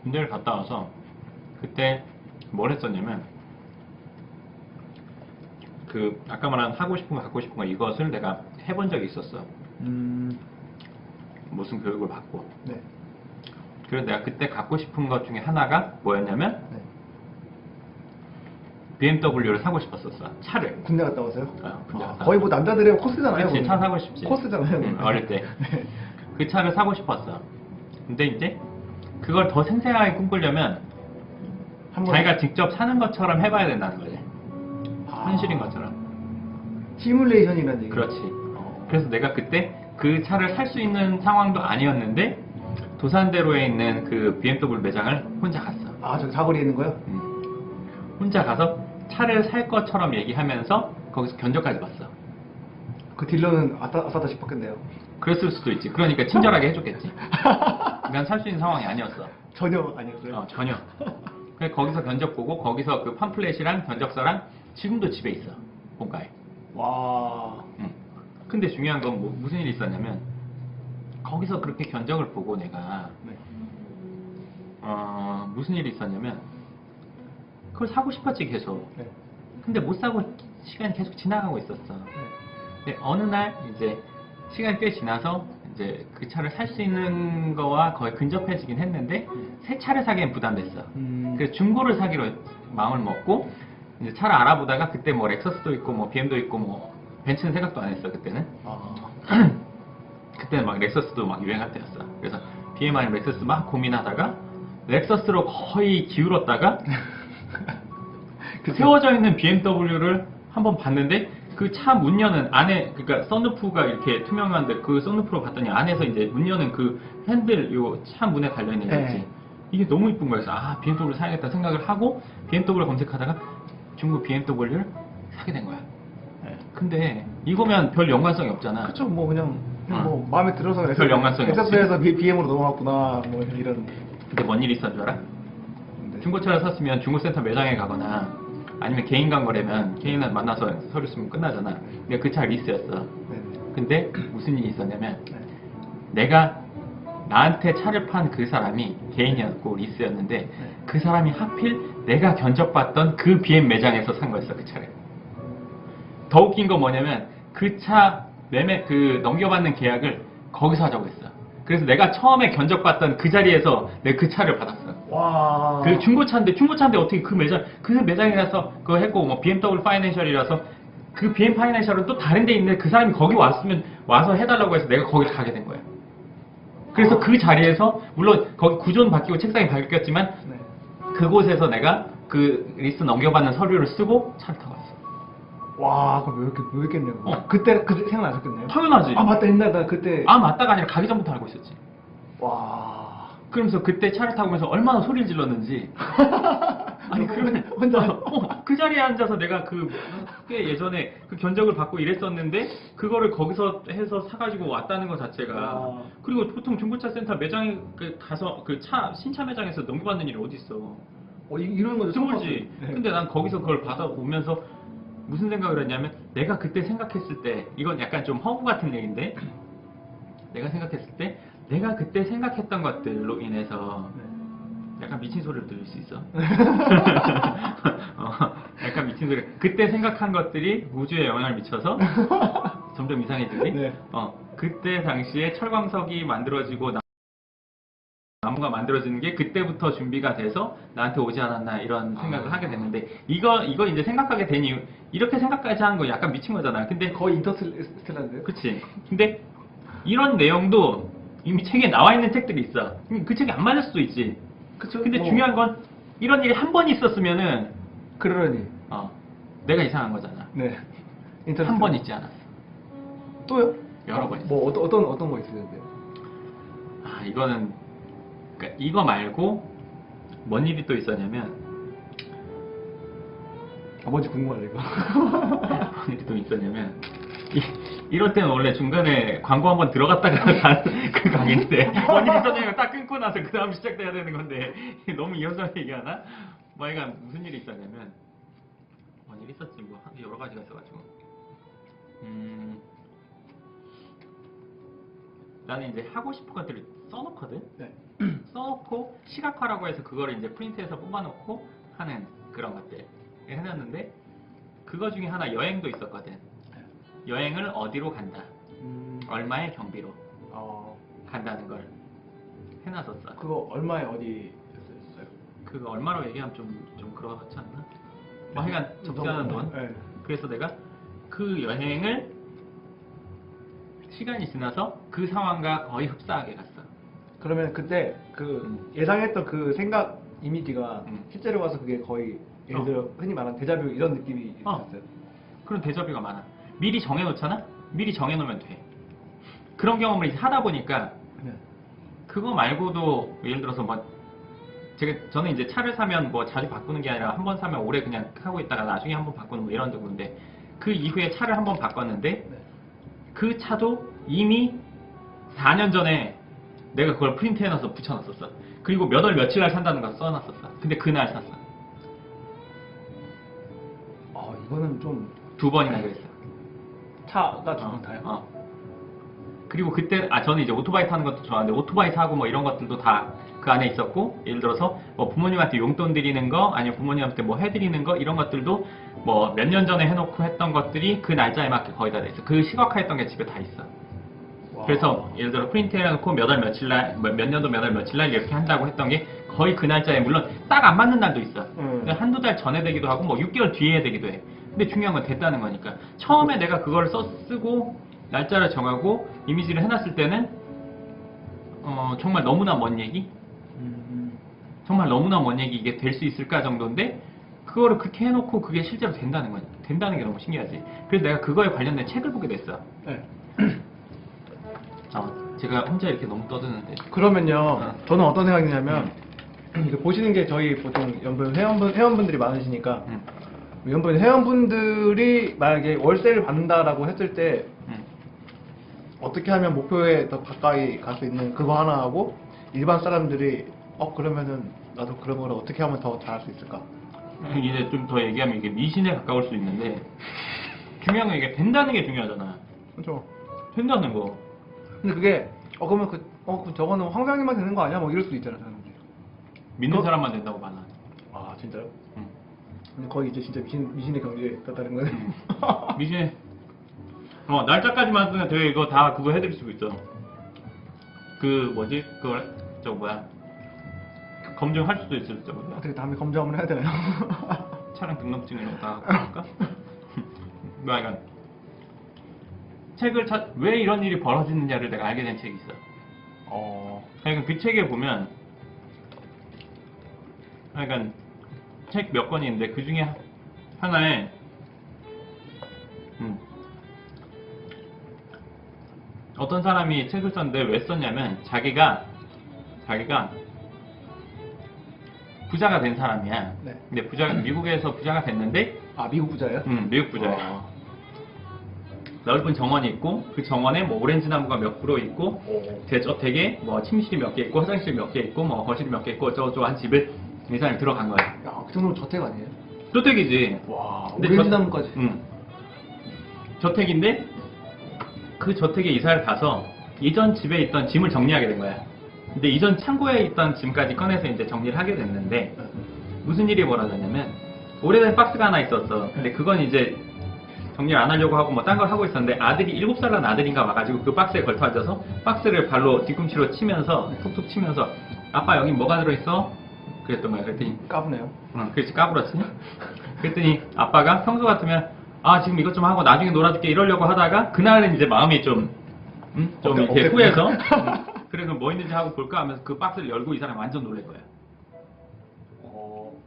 군대를 갔다 와서 그때 뭘 했었냐면 그 아까 말한 하고 싶은 거 갖고 싶은 거 이것을 내가 해본 적이 있었어. 무슨 교육을 받고.
네.
그래서 내가 그때 갖고 싶은 것 중에 하나가 뭐였냐면
네.
BMW를 사고 싶었었어. 차를.
군대 갔다 와서요?
군대 갔다
거의
와서.
뭐 남자들의 코스잖아요.
그렇지, 차 사고 싶지.
코스잖아요.
어릴 때.
네.
그 차를 사고 싶었어. 근데 이제 그걸 더 생생하게 꿈꾸려면 자기가 직접 사는 것처럼 해봐야 된다는 거지. 현실인 것처럼.
시뮬레이션이라는 얘기.
그렇지. 그래서 내가 그때 그 차를 살 수 있는 상황도 아니었는데 도산대로에 있는 그 BMW 매장을 혼자 갔어.
저기 사거리에 있는 거요?
혼자 가서 차를 살 것처럼 얘기하면서 거기서 견적까지 봤어.
그 딜러는 아싸다 싶었겠네요.
그랬을 수도 있지. 그러니까 친절하게 해줬겠지. 난 살 수 있는 상황이 아니었어.
전혀 아니었어요?
전혀. 그래서 거기서 견적 보고 거기서 그 팜플렛이랑 견적서랑 지금도 집에 있어. 본가에.
와.
근데 중요한 건 무슨 일이 있었냐면 거기서 그렇게 견적을 보고 내가
네.
무슨 일이 있었냐면 그걸 사고 싶었지 계속.
네.
근데 못 사고 시간이 계속 지나가고 있었어. 근데 어느 날 이제 시간이 꽤 지나서 이제 그 차를 살 수 있는 거와 거의 근접해지긴 했는데 새 차를 사기엔 부담됐어. 그래서 중고를 사기로 마음을 먹고 이제 차를 알아보다가 그때 뭐 렉서스도 있고 뭐 BM도 있고 뭐 벤츠는 생각도 안 했어 그때는. 그때는 막 렉서스도 막 유행할 때였어. 그래서 BM 아니면 렉서스 막 고민하다가 렉서스로 거의 기울었다가 세워져 있는 BMW를 한번 봤는데 그 차 문 여는 안에 그러니까 썬루프가 이렇게 투명한데 그 썬루프로 봤더니 안에서 이제 문 여는 그 핸들 요 차 문에 달려 있는 거 있지.
네.
이게 너무 이쁜 거여서 아 BMW를 사야겠다 생각을 하고 BMW를 검색하다가 중국 BMW를 사게 된 거야.
네.
근데 이거면 별 연관성이 없잖아.
그쵸, 뭐 그냥 뭐 마음에 들어서
별 연관성이
엑서스에서 BM으로 넘어갔구나 뭐 이런.
근데 뭔 일이 있었는 줄 알아?
네.
중고차를 샀으면 중고센터 매장에 가거나 아니면 개인 간 거라면 개인을 만나서 서류 쓰면 끝나잖아. 근데 그 차 리스였어.
네.
근데 무슨 일이 있었냐면
네.
내가 나한테 차를 판 그 사람이 개인이었고 리스였는데 그 사람이 하필 내가 견적받던 그 BM 매장에서 산 거였어 그 차를. 더 웃긴 건 뭐냐면 그 차 매매 그 넘겨받는 계약을 거기서 하자고 했어. 그래서 내가 처음에 견적받던 그 자리에서 내 그 차를 받았어.
와.
그 중고차인데 어떻게 그 매장에 가서 그거 했고 뭐 BMW 파이낸셜이라서 그 BM 파이낸셜은 또 다른 데 있는데 그 사람이 거기 와서 해달라고 해서 내가 거기 가게 된 거야. 그래서 그 자리에서 물론 거기 구조는 바뀌고 책상이 바뀌었지만
네.
그곳에서 내가 그 리스트 넘겨받는 서류를 쓰고 차를 타고 왔어.
와, 그럼 왜 이렇게 했네요. 그때 생각나셨겠네요.
당연하지.
아, 맞다. 옛날에 나 그때.
아 맞다가 아니라 가기 전부터 알고 있었지.
와.
그러면서 그때 차를 타고 오면서 얼마나 소리를 질렀는지. 아니 그러면
혼자.
그 자리에 앉아서 내가 꽤 예전에 그 견적을 받고 이랬었는데 그거를 거기서 해서 사가지고 왔다는 것 자체가.
와.
그리고 보통 중고차 센터 매장에 가서 그 신차 매장에서 넘겨받는 일이 어디 있어?
이런 거죠.
드물지.
네.
근데 난 거기서 그걸 받아오면서 무슨 생각을 했냐면 내가 그때 생각했을 때 이건 약간 좀 허구 같은 얘기인데 내가 생각했을 때 내가 그때 생각했던 것들로 인해서 약간 미친 소리를 들을 수 있어. 약간 미친 소리. 그때 생각한 것들이 우주에 영향을 미쳐서 점점 이상해지니.
네.
그때 당시에 철광석이 만들어지고 나무가 만들어지는 게 그때부터 준비가 돼서 나한테 오지 않았나 이런 생각을 하게 됐는데 이거 이제 생각하게 된 이유 이렇게 생각까지 하는 거 약간 미친 거잖아. 근데
거의 인터스텔라인데요?
그치. 근데 이런 내용도 이미 책에 나와 있는 책들이 있어. 그 책이 안 맞을 수도 있지.
그쵸.
근데
뭐,
중요한 건 이런 일이 한 번 있었으면은
그러니.
내가 이상한 거잖아.
네.
한 번 있지 않았어.
또요?
여러 번 있어.
뭐 어떤 거 있으셨는데요?
이거는 그러니까 이거 말고 뭔 일이 또 있었냐면
뭔지 궁금하네 이거.
뭔 일이 또 있었냐면 이럴 때는 원래 중간에 광고 한번 들어갔다가 가는 그 강의인데 뭔 일이 있었냐면 딱 끊고 나서 그 다음 시작돼야 되는 건데 너무 이어서 얘기하나? 얘가 무슨 일이 있었냐면 뭔 일이 있었지 뭐 여러 가지가 있어가지고 나는 이제 하고 싶은 것들을 써놓거든.
네.
써놓고 시각화라고 해서 그거를 이제 프린트해서 뽑아놓고 하는 그런 것들 해놨는데 그거 중에 하나 여행도 있었거든. 여행을 어디로 간다. 얼마의 경비로 간다는 걸 해놨었어.
그거 얼마에 어디였어요?
그거 얼마로 얘기하면 좀 그렇지 않나? 하여간 적잖은 돈.
네.
그래서 내가 그 여행을 시간이 지나서 그 상황과 거의 흡사하게 갔어.
그러면 그때 그 예상했던 그 생각 이미지가 실제로 가서 그게 거의 예를 들어 흔히 말하는 데자뷰 이런 느낌이 있었어요.
그런 데자뷰가 많아. 미리 정해놓잖아? 미리 정해놓으면 돼. 그런 경험을 이제 하다 보니까
네.
그거 말고도 예를 들어서 저는 이제 차를 사면 뭐 자주 바꾸는 게 아니라 한 번 사면 오래 그냥 하고 있다가 나중에 한 번 바꾸는 뭐 이런 정도인데 그 이후에 차를 한 번 바꿨는데
네.
그 차도 이미 4년 전에 내가 그걸 프린트해놔서 붙여놨었어. 그리고 몇 월 며칠 날 산다는 거 써놨었어. 근데 그날 샀어.
이거는 좀
2번이나 그랬어.
차가 두 번 다요?
그리고 그때 저는 이제 오토바이 타는 것도 좋아하는데 오토바이 사고 뭐 이런 것들도 다 그 안에 있었고 예를 들어서 뭐 부모님한테 용돈 드리는 거 아니면 부모님한테 뭐 해드리는 거 이런 것들도 뭐 몇 년 전에 해놓고 했던 것들이 그 날짜에 맞게 거의 다 돼 있어. 그 시각화했던 게 집에 다 있어. 그래서 예를 들어 프린트 해놓고 몇 월 며칠 날, 몇 년도 몇 월 며칠 날 이렇게 한다고 했던 게 거의 그 날짜에 물론 딱 안 맞는 날도 있어. 근데 한두 달 전에 되기도 하고 뭐 6개월 뒤에 되기도 해. 근데 중요한 건 됐다는 거니까. 처음에 내가 그걸 쓰고 날짜를 정하고 이미지를 해놨을 때는 정말 너무나 먼 얘기? 정말 너무나 먼 얘기 이게 될 수 있을까 정도인데 그거를 그렇게 해놓고 그게 실제로 된다는 거지. 된다는 게 너무 신기하지. 그래서 내가 그거에 관련된 책을 보게 됐어.
네.
제가 혼자 이렇게 너무 떠드는데.
그러면요, 저는 어떤 생각이냐면, 이제 보시는 게 저희 보통 회원분들이 많으시니까, 회원분들이 만약에 월세를 받는다라고 했을 때, 어떻게 하면 목표에 더 가까이 갈 수 있는 그거 하나 하고, 일반 사람들이, 그러면은 나도 그런 거를 어떻게 하면 더 잘할 수 있을까?
이제 좀 더 얘기하면 이게 미신에 가까울 수 있는데, 중요한 건 이게 된다는 게 중요하잖아.
그렇죠.
된다는 거.
근데 그게, 그러면 저거는 황상이만 되는 거 아니야? 뭐 이럴 수도 있잖아, 사람들이.
믿는 사람만 된다고 봐, 난.
아, 진짜요?
응.
근데 거의 이제 진짜 미신의 경지에 떴다는 거네.
미신, 날짜까지만 쓰면 되게 이거 다 그거 해드릴 수 있어. 검증할 수도 있을 정도.
어떻게 다음에 검증 한번 해야 되나요?
차량 등록증을 다 갖고 올까? 그러니까 책을 왜 이런 일이 벌어지느냐를 내가 알게 된 책이 있어. 그러니까 그 책에 보면 그러니까 책 몇 권이 있는데 그 중에 하나에 어떤 사람이 책을 썼는데 왜 썼냐면 자기가 부자가 된 사람이야.
네.
근데 미국에서 부자가 됐는데
미국 부자예요?
미국 부자야. 넓은 정원이 있고 그 정원에 뭐 오렌지 나무가 몇 그루 있고 대저택에 뭐 침실이 몇 개 있고 화장실 몇 개 있고 뭐 거실이 몇 개 있고 어쩌고저쩌고 집에 이 사람이 들어간 거야.
야, 그 정도면 저택 아니에요?
저택이지.
와,
근데
오렌지 나무까지.
저택인데 그 저택에 이사를 가서 이전 집에 있던 짐을 정리하게 된 거야. 근데 이전 창고에 있던 짐까지 꺼내서 이제 정리를 하게 됐는데 무슨 일이 벌어졌냐면 오래된 박스가 하나 있었어. 근데 그건 이제 정리를 안 하려고 하고 뭐 딴 걸 하고 있었는데 아들이 7살 난 아들인가 와가지고 그 박스에 걸터 앉아서 박스를 발로 뒤꿈치로 치면서 툭툭 치면서 아빠 여기 뭐가 들어있어? 그랬던 거야. 그랬더니
까부네요.
그렇지 까불었지. 그랬더니 아빠가 평소 같으면 지금 이것 좀 하고 나중에 놀아줄게 이러려고 하다가 그날은 이제 마음이 좀 이렇게 후해서 그래서 뭐 있는지 하고 볼까 하면서 그 박스를 열고 이 사람이 완전 놀랄 거야.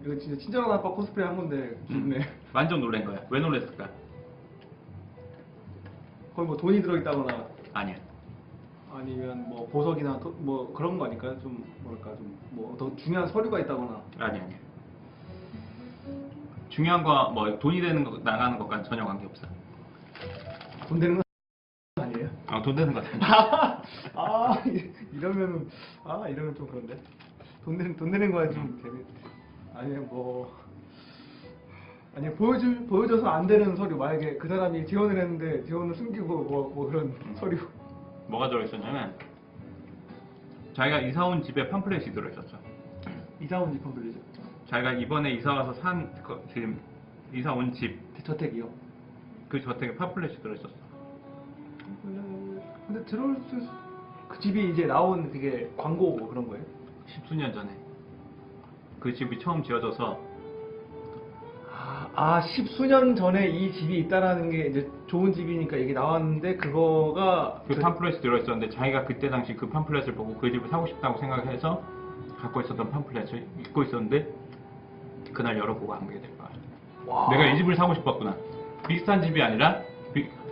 이거 진짜 친절한 아빠 코스프레 한 건데 좋네.
완전 놀란 거야. 왜 놀랬을까?
거기 뭐 돈이 들어있다거나
아니야.
아니면 뭐 보석이나 뭐 그런 거 아닐까요? 좀 뭐랄까 좀 뭐 더 중요한 서류가 있다거나.
아니야. 중요한 거 뭐 돈이 되는 거 나가는 것과는 전혀 관계 없어.
돈 되는 건 아니에요?
돈 되는 거 아니야.
이러면 좀 그런데 돈 되는 거에 좀 아니 보여줘서 안 되는 서류 만약에 그 사람이 지원을 했는데 지원을 숨기고 뭐 그런 서류.
뭐가 들어있었냐면 자기가 이사 온 집에 팜플렛이 들어있었어.
이사 온 집 컴플리죠.
자기가 이번에 이사 와서 지금 이사 온 집
저택이요.
그 저택에 팜플렛이 들어있었어.
근데 그 집이 이제 나온 그게 광고 뭐 그런 거예요?
십수년 전에 그 집이 처음 지어져서
십수년 전에 이 집이 있다라는 게 이제 좋은 집이니까 이게 나왔는데 그거가
그 팜플렛이 들어있었는데 자기가 그때 당시 그 팜플렛을 보고 그 집을 사고 싶다고 생각해서 갖고 있었던 팜플렛을 읽고 있었는데 그날 열어보고 안 보게 될 거야.
와.
내가 이 집을 사고 싶었구나. 비슷한 집이 아니라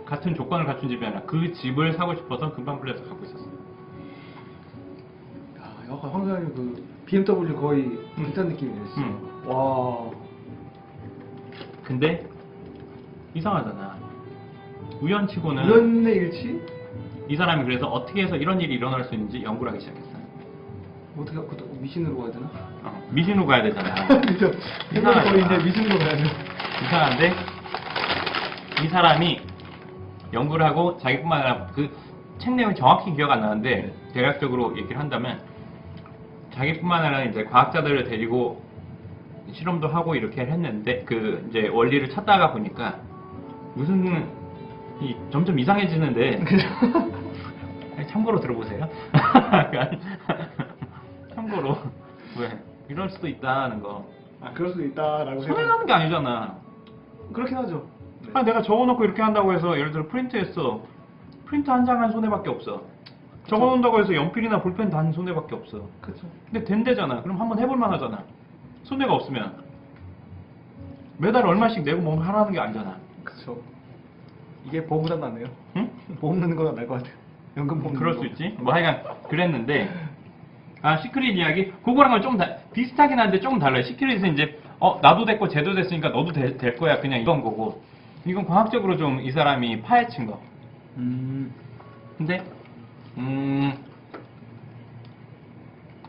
같은 조건을 갖춘 집이 아니라 그 집을 사고 싶어서 그 팜플렛을 갖고 있었어.
약간 황사님 그 BMW 거의 비슷한 느낌이네요. 와.
근데 이상하잖아. 우연치고는
우연의 일치?
이 사람이 그래서 어떻게 해서 이런 일이 일어날 수 있는지 연구를 하기 시작했어.
어떻게 미신으로 가야 되나?
미신으로 가야 되잖아.
그죠. 거의 이제 미신으로 가야 돼.
이상한데 이 사람이 연구를 하고 자기뿐만 아니라 그 책 내용이 정확히 기억 안 나는데 대략적으로 얘기를 한다면 자기뿐만 아니라 이제 과학자들을 데리고 실험도 하고 이렇게 했는데 그 이제 원리를 찾다가 보니까 무슨 점점 이상해지는데 아니, 참고로 들어보세요. 참고로 왜 이럴 수도 있다는 거.
아, 그럴 수도 있다라고
손해나는 게 아니잖아.
그렇긴 하죠. 네.
아니, 내가 적어놓고 이렇게 한다고 해서 예를 들어 프린트했어. 프린트 한 장 한 손해밖에 없어. 적어놓는다고 해서 연필이나 볼펜 단 손해밖에 없어.
그렇죠.
근데 된대잖아. 그럼 한번 해볼만 하잖아. 손해가 없으면 매달 얼마씩 내고 뭔가 하라는 게 아니잖아.
그렇죠. 이게 보험보다 낫네요.
응?
보험 넣는 거나 나을 것 같아요. 연금 보험.
그럴
넣는
수
거.
있지. 뭐 하여간 그랬는데 시크릿 이야기 그거랑은 좀 비슷하긴 한데 조금 달라요. 시크릿은 이제 나도 됐고 쟤도 됐으니까 너도 될 거야 그냥 이런 거고 이건 과학적으로 좀 이 사람이 파헤친 거. 근데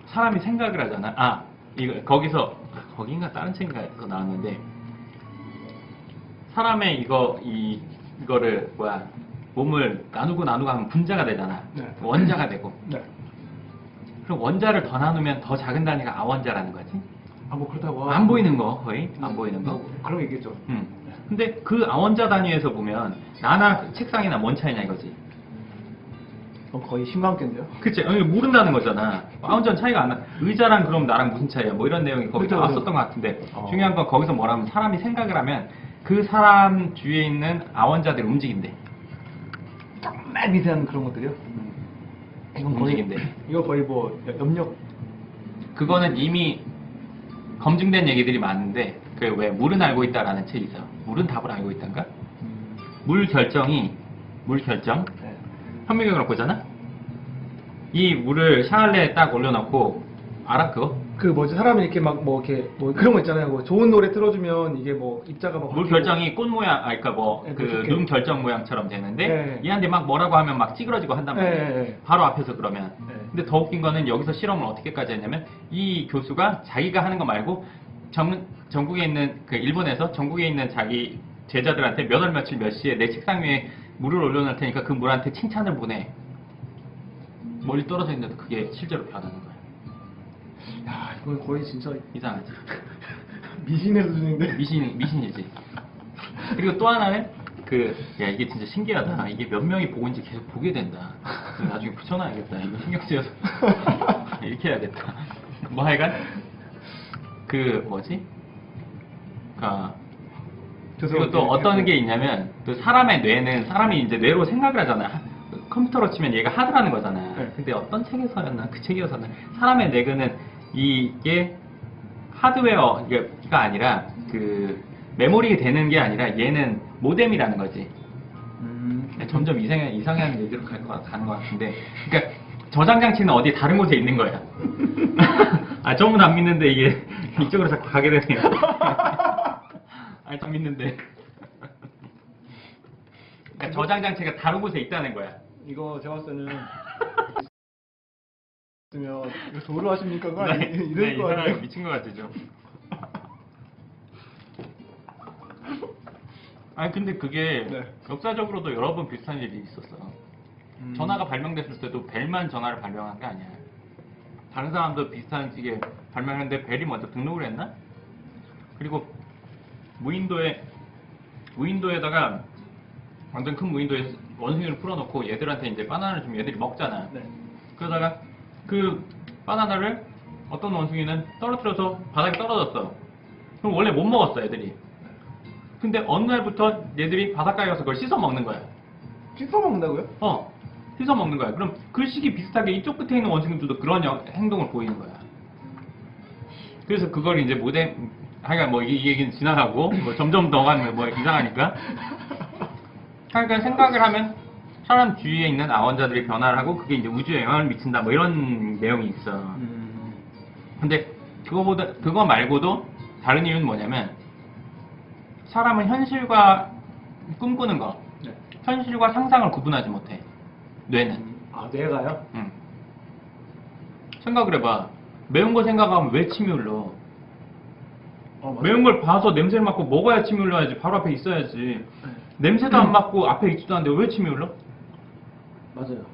사람이 생각을 하잖아. 이거 거기인가 다른 책인가에서 나왔는데 사람의 이거를 몸을 나누고 하면 분자가 되잖아.
네.
원자가 되고.
네.
그럼 원자를 더 나누면 더 작은 단위가 아원자라는 거지.
뭐 그렇다고.
안 보이는 거 거의 안 보이는 거.
그런 거 있겠죠.
근데 그 아원자 단위에서 보면 나나 책상이나 뭔 차이냐 이거지.
거의 신관계인데요.
그치? 모른다는 거잖아. 아원자는 차이가 안 나. 의자랑 그럼 나랑 무슨 차이야? 뭐 이런 내용이 거기
그쵸,
나왔었던
그쵸.
것 같은데 중요한 건 거기서 뭐라면 사람이 생각을 하면 그 사람 주위에 있는 아원자들이 움직인대.
정말 미세한 그런 것들이요. 이건 거의
움직인대.
이거 거의 뭐 염력.
그거는 이미 검증된 얘기들이 많은데 그 왜 물은 알고 있다라는 책이 있어. 물은 답을 알고 있단가? 물 결정
네.
현미경으로 보잖아? 이 물을 샤넬레에 딱 올려놓고 알아 그거?
그 뭐지 사람이 이렇게 막 뭐 이렇게 뭐 그런 거 있잖아요. 뭐 좋은 노래 틀어주면 이게 뭐 입자가 막
물
바뀌고.
결정이 꽃 모양, 그러니까
네,
그
그렇게.
눈 결정 모양처럼 되는데
네.
얘한테 막 뭐라고 하면 막 찌그러지고 한단 말이야.
네, 네, 네.
바로 앞에서 그러면.
네.
근데 더 웃긴 거는 여기서 실험을 어떻게까지 했냐면 이 교수가 자기가 하는 거 말고 전국에 있는 그 일본에서 전국에 있는 자기 제자들한테 몇 월 며칠 몇 시에 내 책상 위에 물을 올려놓을 테니까 그 물한테 칭찬을 보내. 멀리 떨어져 있는데도 그게 실제로 변하는 거야.
야 이건 거의 진짜
이상하지?
미신의 수준인데.
미신이지. 그리고 또 하나는 야 이게 진짜 신기하다. 이게 몇 명이 보고 있는지 계속 보게 된다. 나중에 붙여놔야겠다. 이거 신경 쓰여서 이렇게 해야겠다. 뭐 하여간 뭐지? 그리고 또 어떤 게 있냐면 또 사람의 뇌는 사람이 이제 뇌로 생각을 하잖아. 컴퓨터로 치면 얘가 하드라는 거잖아.
네.
근데 어떤 책에서였나? 그 책에서는 사람의 뇌는 이게 하드웨어가 아니라 메모리 되는 게 아니라 얘는 모뎀이라는 거지. 점점 이상한 얘기로 가는 것 같은데, 그러니까 저장 장치는 어디 다른 곳에 있는 거야. 전부 다 안 믿는데 이게 이쪽으로 자꾸 가게 되네요. 좀 믿는데. 그러니까 저장 장치가 다른 곳에 있다는 거야.
이거 제가 봤을 때는 있으면 이거 도로 하십니까? 그거
네,
이럴
이
거
사람이
아니에요?
미친 것 같죠. 근데 그게
네.
역사적으로도 여러 번 비슷한 일이 있었어. 전화가 발명됐을 때도 벨만 전화를 발명한 게 아니야. 다른 사람도 비슷한 시기에 발명했는데 벨이 먼저 등록을 했나? 그리고 무인도에다가 완전 큰 무인도에 원숭이를 풀어놓고 얘들한테 이제 바나나를 주면 얘들이 먹잖아.
네.
그러다가 그 바나나를 어떤 원숭이는 떨어뜨려서 바닥에 떨어졌어. 그럼 원래 못 먹었어 애들이. 근데 어느 날부터 얘들이 바닷가에 가서 그걸 씻어 먹는 거야.
씻어 먹는다고요?
씻어 먹는 거야. 그럼 그 시기 비슷하게 이쪽 끝에 있는 원숭이들도 그런 행동을 보이는 거야. 그래서 그걸 이제 하여간 뭐 이 얘기는 지나가고 뭐 점점 더 가면 뭐 이상하니까. 하여간 생각을 하면 사람 주위에 있는 아원자들이 변화를 하고 그게 이제 우주에 영향을 미친다 뭐 이런 내용이 있어. 근데 그거 말고도 다른 이유는 뭐냐면 사람은 현실과 꿈꾸는 거,
네.
현실과 상상을 구분하지 못해. 뇌는.
뇌가요?
응. 생각을 해봐. 매운 거 생각하면 왜 침이 흘러?
맞아요.
매운 걸 봐서 냄새를 맡고 먹어야 침이 흘러야지. 바로 앞에 있어야지. 냄새도 안 맡고 앞에 있지도 않는데 왜 침이 흘러?
맞아요.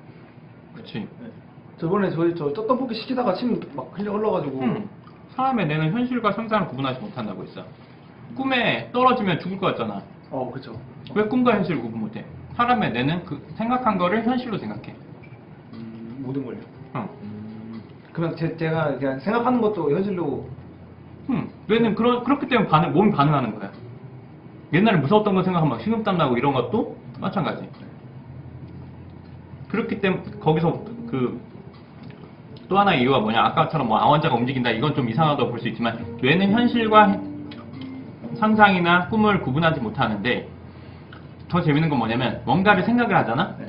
그치.
네. 저번에 저 떡볶이 시키다가 침 막 흘러가지고.
사람의 뇌는 현실과 상상을 구분하지 못한다고 했어. 꿈에 떨어지면 죽을 것 같잖아.
그쵸.
왜 꿈과 현실을 구분 못해? 사람의 뇌는 그 생각한 거를 현실로 생각해.
모든 걸요.
응.
제가 그냥 생각하는 것도 현실로.
뇌는 그렇기 때문에 몸이 반응하는 거야. 옛날에 무서웠던 거 생각하면 막 식은땀 나고 이런 것도 마찬가지. 그렇기 때문에 거기서 또 하나의 이유가 뭐냐, 아까처럼 뭐 아원자가 움직인다 이건 좀 이상하다고 볼 수 있지만 뇌는 현실과 상상이나 꿈을 구분하지 못하는데 더 재밌는 건 뭐냐면 뭔가를 생각을 하잖아.
네.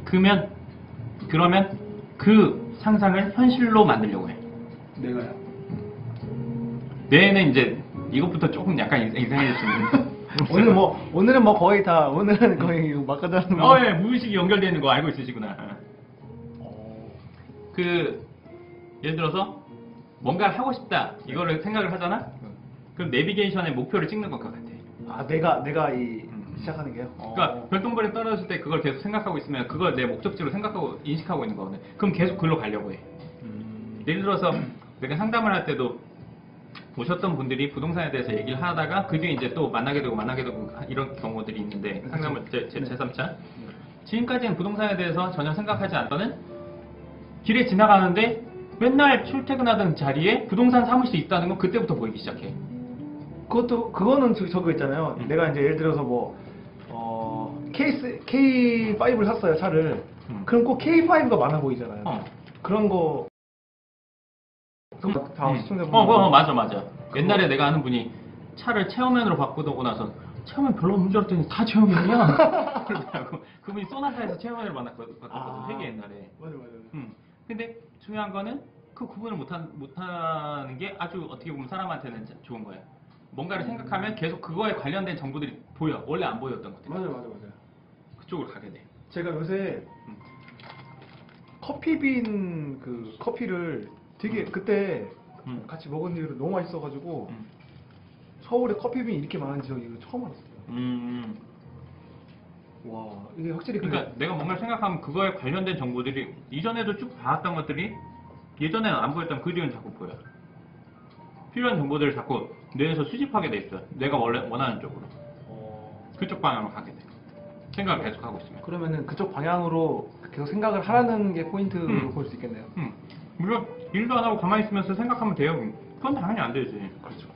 그러면 그 상상을 현실로 만들려고 해.
내가요.
뇌는 이제 이것부터 조금 약간 이상해질 수 있는데
오늘은 뭐 거의 막 가자는
예, 무의식이 연결되는 거 알고 있으시구나. 예를 들어서 뭔가를 하고 싶다 이거를 생각을 하잖아. 그럼 내비게이션의 목표를 찍는 것과 같아.
아, 내가 시작하는 게요?
그러니까 별똥별이 떨어졌을 때 그걸 계속 생각하고 있으면 그걸 내 목적지로 생각하고 인식하고 있는 거거든. 그럼 계속 글로 가려고 해. 예를 들어서 내가 상담을 할 때도 오셨던 분들이 부동산에 대해서 얘기를 하다가 그 뒤에 이제 또 만나게 되고 이런 경우들이 있는데 상담을 제3차 지금까지는 부동산에 대해서 전혀 생각하지 않더는 길에 지나가는데 맨날 출퇴근하던 자리에 부동산 사무실이 있다는 건 그때부터 보이기 시작해.
그거는 저거 있잖아요. 내가 이제 예를 들어서 K5를 샀어요, 차를. 그럼 꼭 K5가 많아 보이잖아요. 그런 거. 다 시청자분들.
맞아. 옛날에 내가 아는 분이 차를 체험면으로 바꾸고 나서 체험면 별로 없는 줄 알았더니 다 체험면이야. 그러더라고. 그분이 소나타에서 체험면으로 바꿨거든, 되게 옛날에.
맞아.
근데 중요한 거는 그 구분을 못하는 게 아주 어떻게 보면 사람한테는 좋은 거야. 뭔가를 생각하면 계속 그거에 관련된 정보들이 보여. 원래 안 보였던 것들.
맞아.
그쪽으로 가게 돼.
제가 요새 커피빈 커피를 되게 그때 같이 먹은 뒤로 너무 맛있어가지고 서울에 커피빈이 이렇게 많은지 이거 처음 알았어요. 와, 이게 확실히
그러니까 내가 뭔가를 생각하면 그거에 관련된 정보들이 이전에도 쭉 봐왔던 것들이 예전에는 안 보였던 그 뒤에는 자꾸 보여. 필요한 정보들을 자꾸 뇌에서 수집하게 돼 있어요. 내가 원래 원하는 쪽으로. 그쪽 방향으로 가게 돼. 생각을 계속 하고 있으면.
그러면은 그쪽 방향으로 계속 생각을 하라는 게 포인트로 볼 수 있겠네요.
물론 일도 안 하고 가만히 있으면서 생각하면 돼요. 그건 당연히 안 되지.
그렇죠.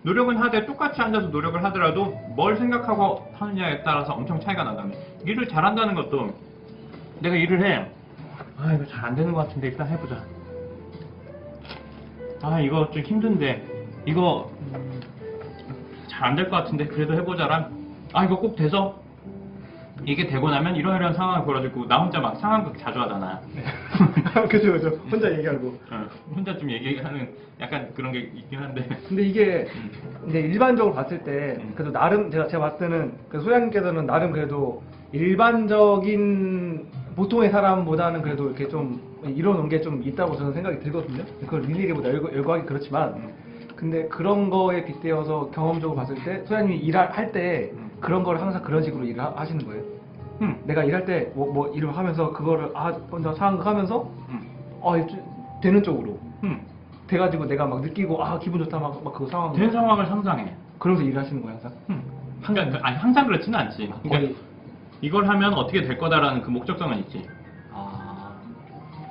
노력은 하되 똑같이 앉아서 노력을 하더라도 뭘 생각하고 하느냐에 따라서 엄청 차이가 난다면 일을 잘한다는 것도 내가 일을 해. 아, 이거 잘 안 되는 것 같은데 일단 해보자. 아, 이거 좀 힘든데 이거 잘 안 될 것 같은데 그래도 해보자란. 아, 이거 꼭 돼서 이게 되고 나면 이러이러한 상황이 벌어지고 나 혼자 막 상황극 자주 하잖아.
그죠. 혼자 얘기하고.
혼자 좀 얘기하는 약간 그런 게 있긴 한데.
근데 이게 이제 일반적으로 봤을 때 그래도 나름 제가 봤을 때는 소장님께서는 나름 그래도 일반적인 보통의 사람보다는 그래도 이렇게 좀 이뤄놓은 게 좀 있다고 저는 생각이 들거든요. 그걸 일일이 뭐 열거하기 그렇지만 근데 그런 거에 빗대어서 경험적으로 봤을 때 소장님이 일할 때 그런 걸 항상 그런 식으로 일을 하시는 거예요? 내가 일할 때 뭐 일을 하면서 그거를 먼저 상황하면서 되는 쪽으로 돼가지고 내가 막 느끼고 기분 좋다 막 그 상황
된 상황을 상상해.
그러면서 일을 하시는 거예요 항상?
그러니까 아니 항상 그렇지는 않지. 그러니까 이걸 하면 어떻게 될 거다라는 그 목적성은 있지.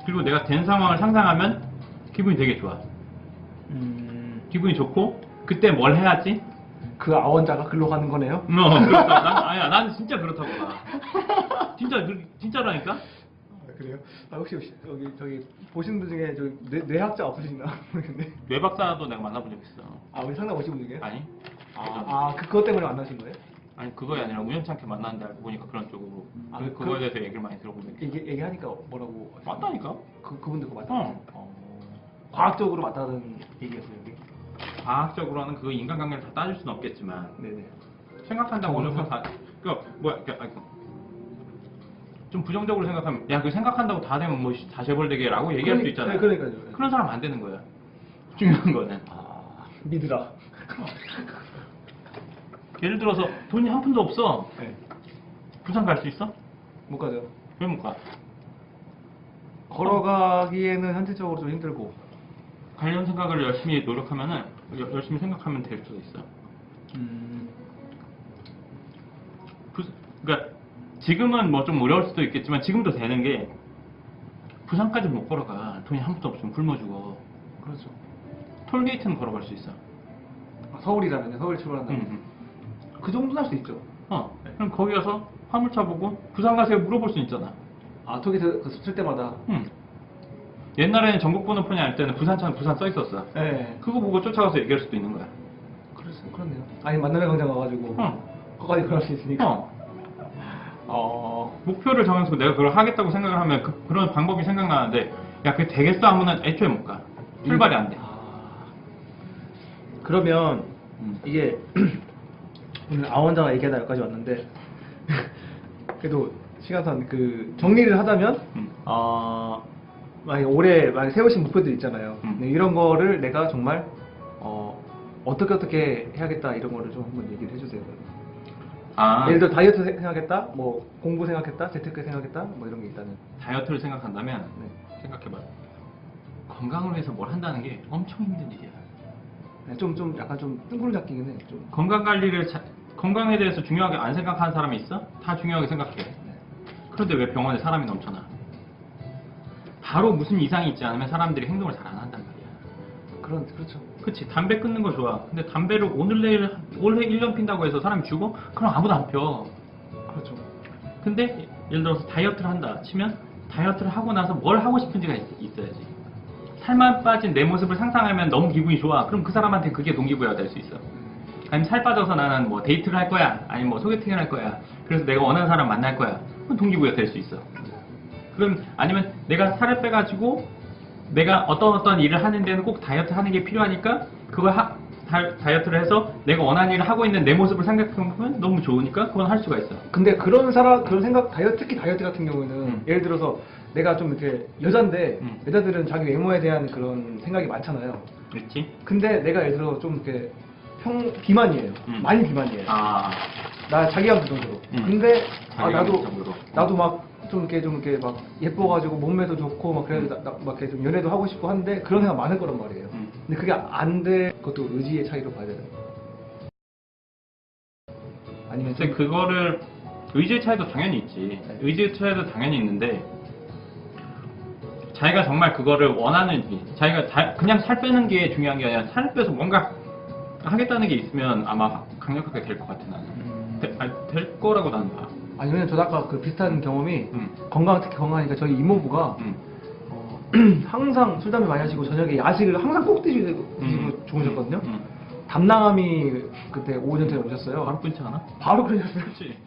그리고 내가 된 상황을 상상하면 기분이 되게 좋아. 기분이 좋고 그때 뭘 해야지?
그 아원자가 글로 가는 거네요?
그렇다. 난 진짜 그렇다고 봐. 진짜라니까?
그래요? 혹시 여기 저기 보시는 분 중에 뇌학자 없으신가 모르겠네.
뇌박사도 내가 만나본 적 있어.
우리 상담 오신 분 중에?
아니.
그것 때문에 만나신 거예요?
아니, 그거이 아니라 우연찮게 만났는데 알고 보니까 그런 쪽으로. 그거에 대해서 얘기를 많이 들어보면.
얘기하니까 뭐라고?
맞다니까?
그분들 그거 맞다. 과학적으로 맞다는 얘기였어요 여기.
과학적으로는 그 인간관계를 다 따질 수는 없겠지만.
네네.
생각한다고 어느 건 다. 좀 부정적으로 생각하면 그 생각한다고 다 되면 뭐 다 재벌되게라고 얘기할 수 있잖아요.
그러니까요.
그런 사람 안 되는 거야. 중요한 거는.
믿으라.
예를 들어서 돈이 한 푼도 없어.
네.
부산 갈 수 있어?
못 가죠.
왜 못 가?
걸어가기에는 현실적으로 좀 힘들고.
관련 생각을 열심히 노력하면은 열심히 생각하면 될 수도 있어. 그러니까 지금은 뭐 좀 어려울 수도 있겠지만 지금도 되는 게 부산까지 못 걸어가. 돈이 한 푼도 없으면 굶어 죽어.
그렇죠.
톨게이트는 걸어갈 수 있어.
서울이라면 서울 출발한다면
응.
그 정도는 할 수 있죠.
그럼 거기 가서 화물차 보고 부산 가세요 물어볼 수 있잖아.
아 저기서 쓸 때마다.
응. 옛날에는 전국번호편이 할 때는 부산차는 부산 써 있었어.
네.
그거 보고 쫓아가서 얘기할 수도 있는 거야.
그렇네요. 아니 만남의 광장 가가지고 거기까지 걸을 수 있으니까.
목표를 정해서 내가 그걸 하겠다고 생각을 하면 그런 방법이 생각나는데 야 그게 되겠어 하면 애초에 못 가. 출발이 안 돼.
그러면 이게 오늘 아원자가 얘기하다 여기까지 왔는데 그래도 시간상 그 정리를 하자면 만약에 올해 만약에 세우신 목표들 있잖아요. 근데 이런 거를 내가 정말 어떻게 해야겠다 이런 거를 좀 한번 얘기를 해주세요. 예를 들어 다이어트 생각했다, 뭐 공부 생각했다, 재테크 생각했다, 뭐 이런 게 있다는.
다이어트를 생각한다면 생각해봐. 건강을 위해서 뭘 한다는 게 엄청 힘든 일이야.
네, 좀 약간 좀 뜬구름 잡기긴 해. 좀.
건강 관리를 건강에 대해서 중요하게 안 생각하는 사람이 있어? 다 중요하게 생각해. 그런데 왜 병원에 사람이 넘쳐나? 바로 무슨 이상이 있지 않으면 사람들이 행동을 잘 안 한단 말이야.
그렇죠.
그치, 담배 끊는 거 좋아. 근데 담배를 오늘 내일 올해 1년 핀다고 해서 사람이 죽어? 그럼 아무도 안 펴.
그렇죠.
근데 예를 들어서 다이어트를 한다 치면 다이어트를 하고 나서 뭘 하고 싶은지가 있어야지. 살만 빠진 내 모습을 상상하면 너무 기분이 좋아. 그럼 그 사람한테 그게 동기부여가 될 수 있어. 아니면 살 빠져서 나는 뭐 데이트를 할 거야. 아니면 뭐 소개팅을 할 거야. 그래서 내가 원하는 사람 만날 거야. 그럼 동기부여 될 수 있어. 그럼 아니면 내가 살을 빼가지고 내가 어떤 일을 하는 데는 꼭 다이어트 하는 게 필요하니까 그걸 다이어트를 해서 내가 원하는 일을 하고 있는 내 모습을 생각해보면 너무 좋으니까 그건 할 수가 있어.
근데 그런 생각, 특히 다이어트 같은 경우는 예를 들어서 내가 좀 이렇게 여잔데 여자들은 자기 외모에 대한 그런 생각이 많잖아요.
그렇지?
근데 내가 예를 들어 좀 이렇게 비만이에요. 많이 비만이에요. 나 자기감 그 정도로. 근데 나도 막 좀 이렇게 막 예뻐가지고 몸매도 좋고 막 그래도 막 이렇게 좀 연애도 하고 싶고 한데 그런 생각 많을 거란 말이에요. 근데 그게 안 돼. 그것도 의지의 차이로 봐야 되나요? 아니면
근데 그거를 의지의 차이도 당연히 있지. 의지의 차이도 당연히 있는데 자기가 정말 그거를 원하는지 자기가 그냥 살 빼는 게 중요한 게 아니라 살 빼서 뭔가 하겠다는 게 있으면 아마 강력하게 될 것 같아 나는. 될 거라고 나는 봐.
아니면 저도 아까 그 비슷한 경험이 특히 건강하니까 저희 이모부가 항상 술 담배 많이 하시고 저녁에 야식을 항상 꼭 드시고 주무셨거든요. 담낭암이 그때 5년 전에 오셨어요.
바로 끊지 않아?
바로 그러셨어요.
그렇지.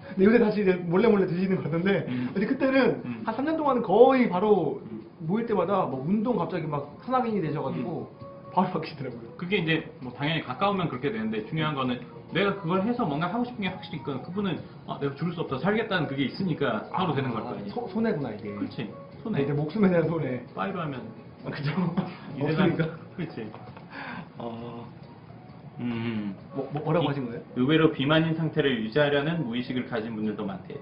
근데 요새 다시 이제 몰래 드시는 것 같은데 근데 그때는 한 3년 동안은 거의 바로 모일 때마다 뭐 운동 갑자기 막 산악인이 되셔가지고 바로 바뀌시더라고요.
그게 이제 뭐 당연히 가까우면 그렇게 되는데 중요한 거는 내가 그걸 해서 뭔가 하고 싶은 게 확실히 있거든. 그분은 내가 죽을 수 없어 살겠다는 그게 있으니까 바로 되는 걸 거야.
손해구나 이게.
그렇지. 손해.
이제 목숨에 대한 손해.
파이로 하면
그죠?
없으니까. 그렇지.
뭐라고 하신 거예요?
의외로 비만인 상태를 유지하려는 무의식을 가진 분들도 많대.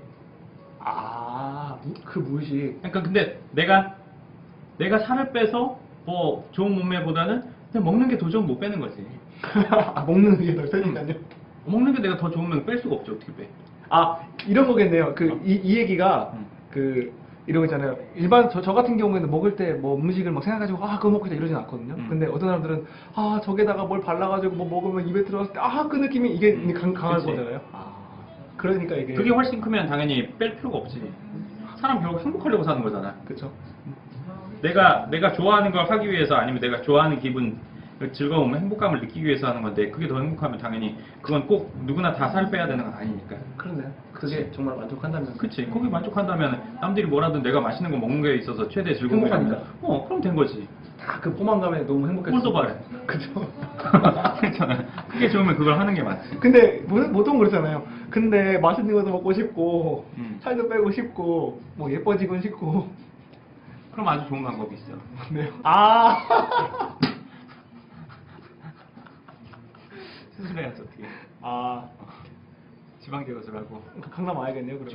그 무의식.
그러니까 근데 내가 살을 빼서 뭐 좋은 몸매보다는 그냥 먹는 게 더 좋으면 못 빼는 거지.
먹는 게 더 편니까요.
먹는 게 내가 더 좋으면 뺄 수가 없지 어떻게 빼?
이런 거겠네요. 이 얘기가 이런 거 있잖아요. 일반 저 같은 경우에는 먹을 때 뭐 음식을 막 생각가지고 그거 먹고 싶다 이러진 않거든요. 근데 어떤 사람들은 저게다가 뭘 발라가지고 뭐 먹으면 입에 들어갔을 때 그 느낌이 이게 강할
그치.
거잖아요. 그러니까 이게
그게 훨씬 크면 당연히 뺄 필요가 없지. 사람 결국 행복하려고 사는 거잖아.
그렇죠.
내가 좋아하는 걸 하기 위해서 아니면 내가 좋아하는 기분, 즐거움, 행복감을 느끼기 위해서 하는 건데 그게 더 행복하면 당연히 그건 꼭 누구나 다 살 빼야 되는 건 아니니까.
그렇네요. 그게 정말 만족한다면.
그치. 거기 만족한다면 남들이 뭐라든 내가 맛있는 거 먹는 거에 있어서 최대 즐거움이라면 그럼 된 거지.
다 그 포만감에 너무 행복했어.
꼴도 바래.
그죠.
그렇잖아. 그게 좋으면 그걸 하는 게 맞지.
근데 보통 그렇잖아요. 근데 맛있는 것도 먹고 싶고 살도 빼고 싶고 뭐 예뻐지고 싶고.
그럼 아주 좋은 방법이 있어.
네.
수술해야지 어떻게. 지방 제거술 하고.
강남 와야겠네요. 그러면.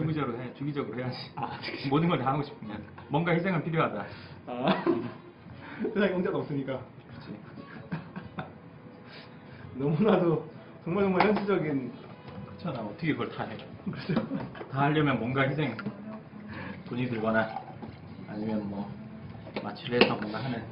주기적으로 해야지. 모든 걸 다 하고 싶으면 뭔가 희생은 필요하다.
세상에 공짜가 없으니까.
그렇지.
너무나도 정말 현실적인.
그렇잖아. 어떻게 그걸 다 해?
그렇죠.
다 하려면 뭔가 희생. 돈이 들거나 아니면 뭐 마취를 해서 뭔가 하는.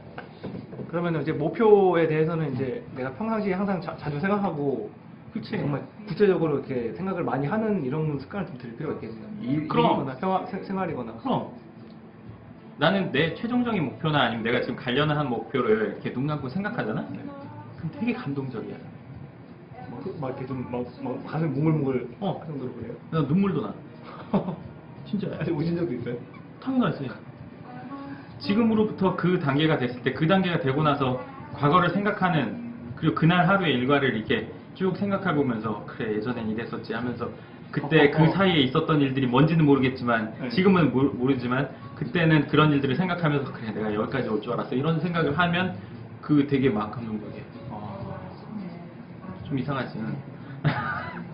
그러면 이제 목표에 대해서는 이제 내가 평상시에 항상 자주 생각하고
그치.
정말 구체적으로 이렇게 생각을 많이 하는 이런 습관을 좀 들일 필요가 있겠네요.
그럼.
일이거나 생활이거나.
그럼 나는 내 최종적인 목표나 아니면 내가 지금 가려는 한 목표를 이렇게 눈 감고 생각하잖아? 그럼 되게 감동적이야.
막 이렇게 막 가슴 뭉글뭉글
어.
할 정도로 그래요?
나 눈물도 나. 진짜야.
아직 우신 적도 있어요?
당연하지. 지금으로부터 그 단계가 됐을 때, 그 단계가 되고 나서 과거를 생각하는, 그리고 그날 하루의 일과를 이렇게 쭉 생각해 보면서 그래 예전엔 이랬었지 하면서 그때 그 사이에 있었던 일들이 뭔지는 모르겠지만
네.
지금은 모르지만 그때는 그런 일들을 생각하면서 그래 내가 여기까지 올 줄 알았어 이런 생각을 하면 그 되게 막 감동적이야. 좀 이상하지.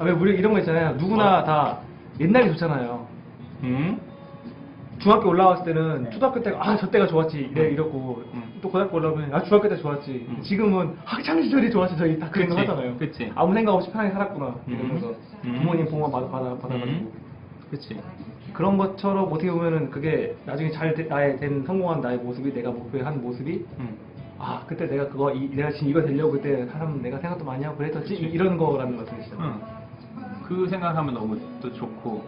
왜 우리 이런 거 있잖아요. 누구나 다 옛날이 좋잖아요. 중학교 올라왔을 때는
네.
초등학교 때가 저 때가 좋았지 이렇고 또 고등학교 올라오면 중학교 때 좋았지 지금은 학창 시절이 좋았지 저희 다 그런 거
그치,
하잖아요.
그치.
아무 생각 없이 편하게 살았구나 이러면서
음.
부모님 보호만 받아가지고
그치.
그런 것처럼 어떻게 보면은 그게 나중에 나의 된 성공한 나의 모습이 내가 목표한 모습이 그때 내가 내가 지금 이거 되려고 그때 사람 내가 생각도 많이 하고 그랬었지 이런 거라는 말씀이시죠.
그 생각하면 너무 또 좋고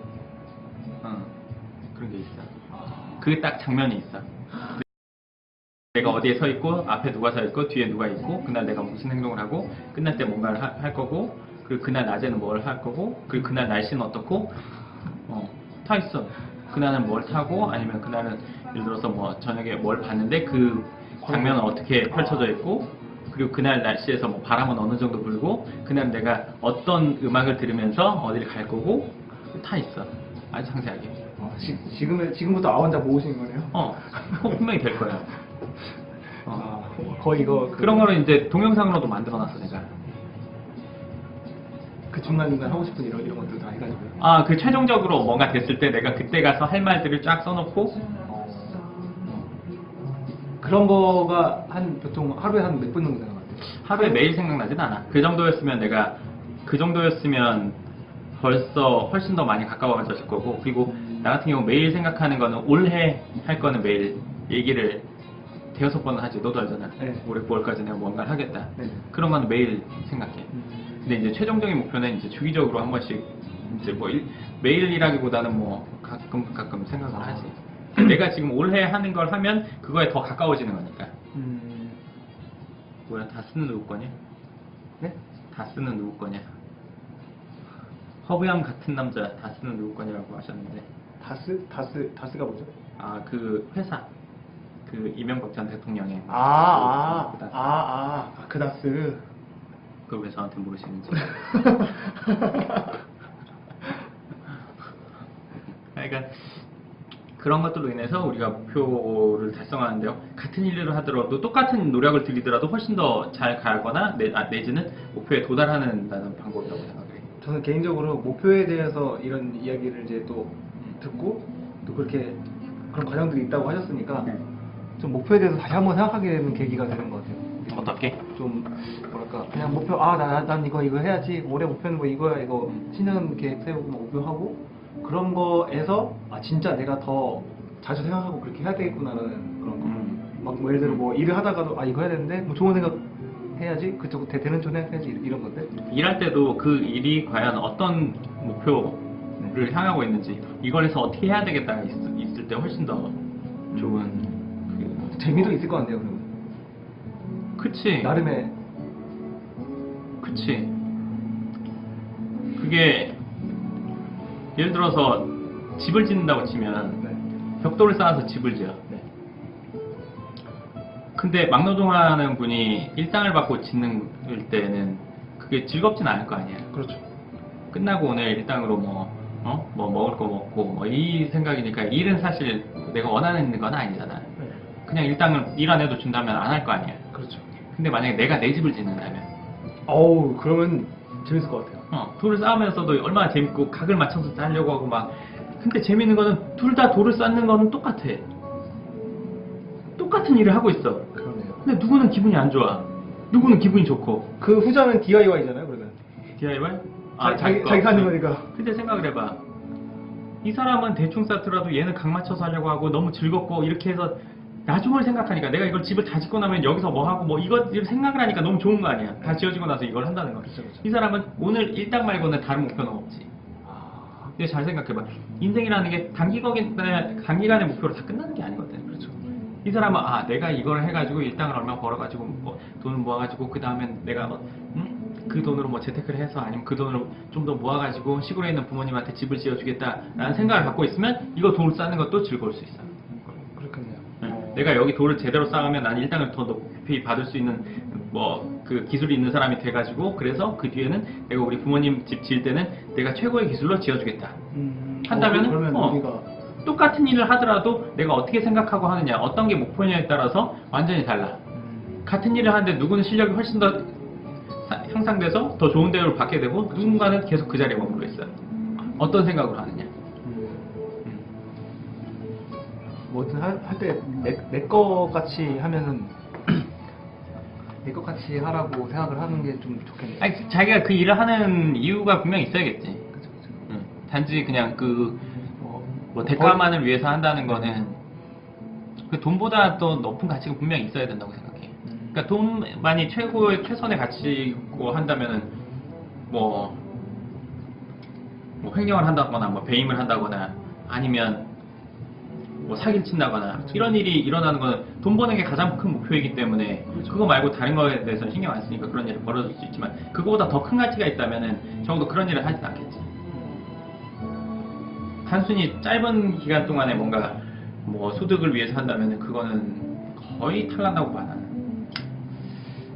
그런 게 있어. 그 딱 장면이 있어. 내가 어디에 서 있고 앞에 누가 서 있고 뒤에 누가 있고 그날 내가 무슨 행동을 하고 끝날 때 뭔가를 할 거고 그리고 그날 낮에는 뭘 할 거고 그리고 그날 날씨는 어떻고 다 있어. 그날은 뭘 타고 아니면 그날은 예를 들어서 뭐 저녁에 뭘 봤는데 그 장면은 어떻게 펼쳐져 있고 그리고 그날 날씨에서 뭐 바람은 어느 정도 불고 그날 내가 어떤 음악을 들으면서 어디를 갈 거고 다 있어. 아주 상세하게.
지금부터 혼자 모으신 거네요?
그거 분명히 될 거야.
거의 이거
그런 거를 이제 동영상으로도 만들어놨어 내가.
그 중간중간 하고 싶은 이런 것들 다 해가지고요.
그 최종적으로 뭔가 됐을 때 내가 그때 가서 할 말들을 쫙 써놓고
그런 거가 보통 하루에 한 몇 분 정도 되는 것 같아요?
하루에 매일 생각나진 않아. 그 정도였으면 벌써 훨씬 더 많이 가까워졌을 거고 그리고 나 같은 경우 매일 생각하는 거는 올해 할 거는 매일 얘기를 대여섯 번은 하지. 너도 알잖아.
네.
올해 9월까지 내가 뭔가를 하겠다.
네.
그런 거는 매일 생각해. 근데 이제 최종적인 목표는 이제 주기적으로 한 번씩 이제 뭐 매일이라기보다는 뭐 가끔 생각을 하지. 내가 지금 올해 하는 걸 하면 그거에 더 가까워지는 거니까. 뭐야 다 쓰는 누구 거냐?
네?
다 쓰는 누구 거냐? 허브양 같은 남자 다 쓰는 누구 거냐라고 하셨는데.
다스가 뭐죠?
그 회사. 그 이명박 전 대통령의
그 다스.
그걸 왜 저한테 모르시는지. 그러니까 그런 것들로 인해서 우리가 목표를 달성하는데요. 같은 일을 하더라도 똑같은 노력을 들이더라도 훨씬 더 잘 가거나 내지는 목표에 도달하는 방법이라고 생각해요.
저는 개인적으로 목표에 대해서 이런 이야기를 이제 또 듣고 또 그렇게 그런 과정들이 있다고 하셨으니까 좀 목표에 대해서 다시 한번 생각하게 되는 계기가 되는 것 같아요.
어떻게?
좀 뭐랄까 그냥 목표 난 이거 해야지 올해 목표는 뭐 이거야 이거 신년 계획 세우고 목표하고 그런 거에서 진짜 내가 더 자주 생각하고 그렇게 해야 되겠구나라는 그런 거. 막 예를 들어 뭐 일을 하다가도 이거 해야 되는데 뭐 좋은 생각 해야지 그쪽 되는 쪽 생각해야지 이런 것들.
일할 때도 그 일이 과연 어떤 목표를 향하고 있는지 이걸 해서 어떻게 해야 되겠다가 있을 때 훨씬 더 좋은
재미도 있을 것 같네요. 그러면.
그치.
나름의.
그치. 그게 예를 들어서 집을 짓는다고 치면 벽돌을 쌓아서 집을 지어. 근데 막노동하는 분이 일당을 받고 짓는 때는 그게 즐겁진 않을 거 아니야.
그렇죠.
끝나고 오늘 일당으로 뭐 먹을 거 먹고 뭐 이 생각이니까 일은 사실 내가 원하는 건 아니잖아. 그냥 일당을 일 안 해도 준다면 안 할 거 아니야.
그렇죠.
근데 만약에 내가 내 집을 짓는다면
그러면 재밌을 것 같아요.
돌을 쌓으면서도 얼마나 재밌고 각을 맞춰서 쌓으려고 하고 막. 근데 재밌는 거는 둘 다 돌을 쌓는 거는 똑같아. 똑같은 일을 하고 있어.
그러네요.
근데 누구는 기분이 안 좋아. 누구는 기분이 좋고.
그 후자는 DIY잖아요, 그러면.
DIY?
자기 사는 거니까.
근데 생각을 해봐. 이 사람은 대충 쌓더라도 얘는 각 맞춰서 하려고 하고 너무 즐겁고 이렇게 해서 나중을 생각하니까 내가 이걸 집을 다 짓고 나면 여기서 뭐 하고 뭐 이거 생각을 하니까 너무 좋은 거 아니야. 다 지어지고 나서 이걸 한다는 거.
그쵸, 그쵸.
이 사람은 오늘 일당 말고는 다른 목표는 없지. 근데 잘 생각해봐. 인생이라는 게 단기간의 목표로 다 끝나는 게 아니거든.
그렇죠.
이 사람은 내가 이걸 해가지고 일당을 얼마 벌어가지고 뭐 돈을 모아가지고 그 다음엔 내가 그 돈으로 뭐 재테크를 해서 아니면 그 돈으로 좀 더 모아가지고 시골에 있는 부모님한테 집을 지어주겠다라는 생각을 갖고 있으면 이거 돈을 쌓는 것도 즐거울 수 있어.
그렇겠네요.
내가 여기 돌을 제대로 쌓으면 난 일당을 더 높이 받을 수 있는 뭐 그 기술이 있는 사람이 돼가지고 그래서 그 뒤에는 내가 우리 부모님 집 지을 때는 내가 최고의 기술로 지어주겠다 한다면은
그러면 우리가
똑같은 일을 하더라도 내가 어떻게 생각하고 하느냐 어떤 게 목표냐에 따라서 완전히 달라. 같은 일을 하는데 누구는 실력이 훨씬 더 향상돼서 더 좋은 대우를 받게 되고 누군가는 계속 그 자리에 머물러 있어요. 어떤 생각으로 하느냐.
뭐든 할 때 내 거 같이 하면은 내 것 같이 하라고 생각을 하는 게 좀 좋겠네요.
아니, 자기가 그 일을 하는 이유가 분명히 있어야겠지.
그쵸, 그쵸.
단지 그냥 뭐
어,
대가만을 위해서 한다는 거는 그 돈보다 더 높은 가치가 분명히 있어야 된다고 생각해. 그러니까 돈만이 최선의 가치고 한다면은 뭐 횡령을 한다거나 뭐 배임을 한다거나 아니면 뭐 사기를 친다거나 이런 일이 일어나는 거는 돈 버는 게 가장 큰 목표이기 때문에 그거 말고 다른 거에 대해서는 신경 안 쓰니까 그런 일이 벌어질 수 있지만 그거보다 더 큰 가치가 있다면은 적어도 그런 일을 하진 않겠지. 단순히 짧은 기간 동안에 뭔가 뭐 소득을 위해서 한다면은 그거는 거의 탈난다고 봐 나는.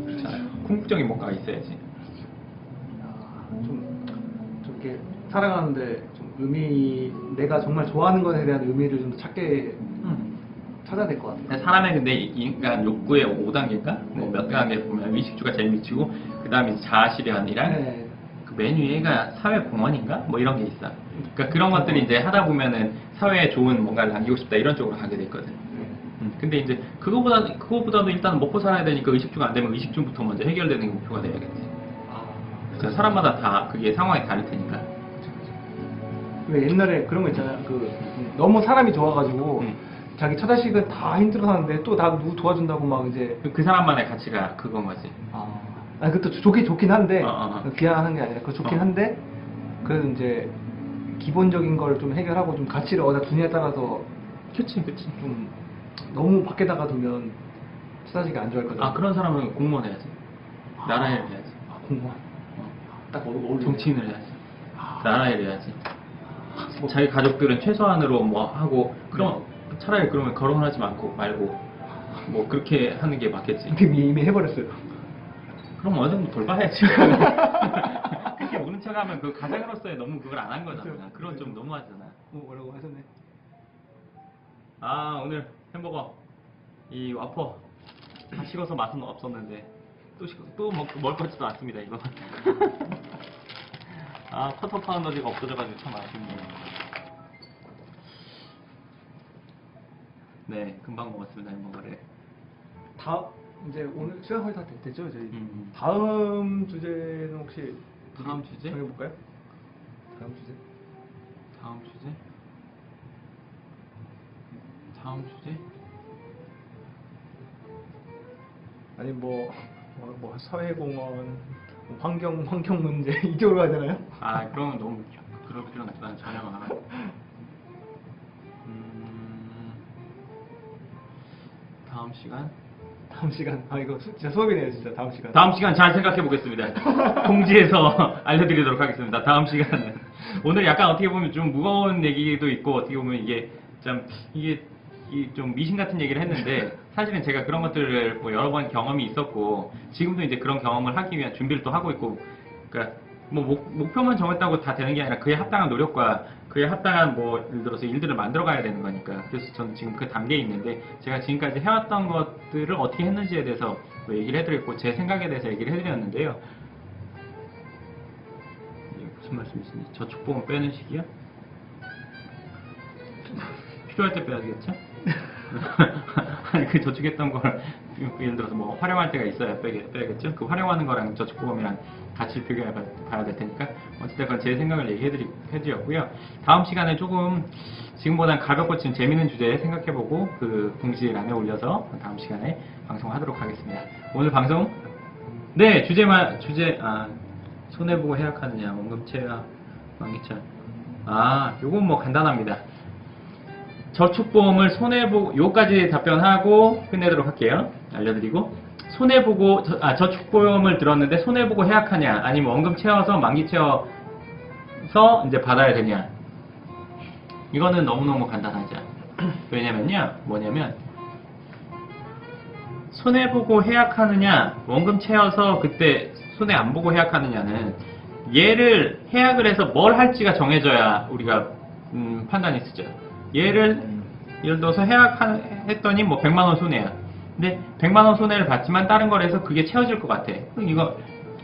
그렇잖아요. 궁극적인 뭔가가 있어야지.
좀 이렇게 살아가는데 좀 내가 정말 좋아하는 것에 대한 의미를 좀 찾게 찾아야 될 것 같아요.
사람의 근데 인간 욕구의 5단계인가? 뭐 몇 단계 보면 의식주가 제일 미치고 그 다음에 자아실현이랑
네.
그 맨 위에가 사회공헌인가? 뭐 이런 게 있어. 그러니까 그런 것들이 이제 하다 보면은 사회에 좋은 뭔가를 남기고 싶다 이런 쪽으로 가게 됐거든. 근데 이제 그거보다도 일단 먹고 살아야 되니까 의식주가 안 되면 의식주부터 먼저 해결되는 게 목표가 돼야겠지. 그러니까 사람마다 다 그게 상황이 다를 테니까.
왜 옛날에 그런 거 있잖아요. 너무 사람이 좋아가지고 자기 처자식은 다 힘들어 하는데 또 나 누구 도와준다고 막 이제
그 사람만의 가치가 그건 거지.
아니 그것도 좋긴 한데 비하하는 게 아니라 그거 좋긴
어.
한데 그래도 이제 기본적인 걸 좀 해결하고 좀 가치를 어디다 두냐에 따라서
그치.
좀 너무 밖에다가 두면 처자식이 안 좋아할 거잖아요.
그런 사람은 공무원 해야지. 나라 일을 해야지.
공무원. 딱 어울리네.
정치인을 해야지. 나라 일을 해야지. 자기 가족들은 최소한으로 뭐 하고 그럼 차라리 그러면 결혼을 하지 말고 뭐 그렇게 하는 게 맞겠지.
이미 해버렸어요.
그럼 어느 정도 돌봐야지. 그렇게 모른 척하면 그 가장으로서의 너무 그걸 안 한 거잖아. 그건 좀 너무하잖아.
뭐라고 하셨네.
오늘 햄버거 이 와퍼 다 식어서 맛은 없었는데 또 먹을 것 같지도 않습니다 이거. 쿼터 파운더즈가 없어져가지고 참 아쉽네요. 네, 금방 먹었습니다 햄버거를.
이제 오늘 시간 거의 다 됐죠 저희.
다음
주제는 혹시
다음 주제?
정해볼까요? 다음 주제? 아니 뭐 사회공헌, 뭐 환경 문제 이쪽으로 가잖아요.
그러면 너무 그럴 필요는 없다는 전혀 안 하고. 다음 시간
이거 진짜 수업이네요 진짜.
다음 시간 잘 생각해 보겠습니다. 공지해서 알려드리도록 하겠습니다. 다음 시간은 오늘 약간 어떻게 보면 좀 무거운 얘기도 있고 어떻게 보면 이게 좀 미신 같은 얘기를 했는데 사실은 제가 그런 것들을 뭐 여러 번 경험이 있었고 지금도 이제 그런 경험을 하기 위한 준비를 또 하고 있고 그러니까 뭐 목표만 정했다고 다 되는 게 아니라 그에 합당한 노력과 그에 합당한 뭐 예를 들어서 일들을 만들어 가야 되는 거니까 그래서 저는 지금 그 단계에 있는데 제가 지금까지 해왔던 것들을 어떻게 했는지에 대해서 뭐 얘기를 해드렸고 제 생각에 대해서 얘기를 해드렸는데요. 이게 무슨 말씀이신지 저축 보험 빼는 시기요? 필요할 때 빼야겠죠? 아니, 그 저축했던 걸 예를 들어서 뭐 활용할 때가 있어야 빼야겠죠. 그 활용하는 거랑 저축보험이랑 같이 비교해 봐야 될 테니까 어쨌든 제 생각을 해드렸고요. 다음 시간에 조금 지금보다는 가볍고 지금 재밌는 주제 생각해보고 그 공지란에 올려서 다음 시간에 방송하도록 하겠습니다. 오늘 방송 주제 손해보고 해약하느냐, 원금채와 만기채. 요건 뭐 간단합니다. 저축보험을 손해보고, 요까지 답변하고 끝내도록 할게요. 알려드리고. 저축보험을 들었는데 손해보고 해약하냐, 아니면 원금 채워서 만기 채워서 이제 받아야 되냐. 이거는 너무너무 간단하죠. 뭐냐면, 손해보고 해약하느냐, 원금 채워서 그때 손해 안 보고 해약하느냐는 얘를 해약을 해서 뭘 할지가 정해져야 우리가 판단이 쓰죠. 예를 들어서 해약했더니 뭐 100만원 손해야. 근데 100만원 손해를 봤지만 다른 거래에서 그게 채워질 것 같아. 그럼 이거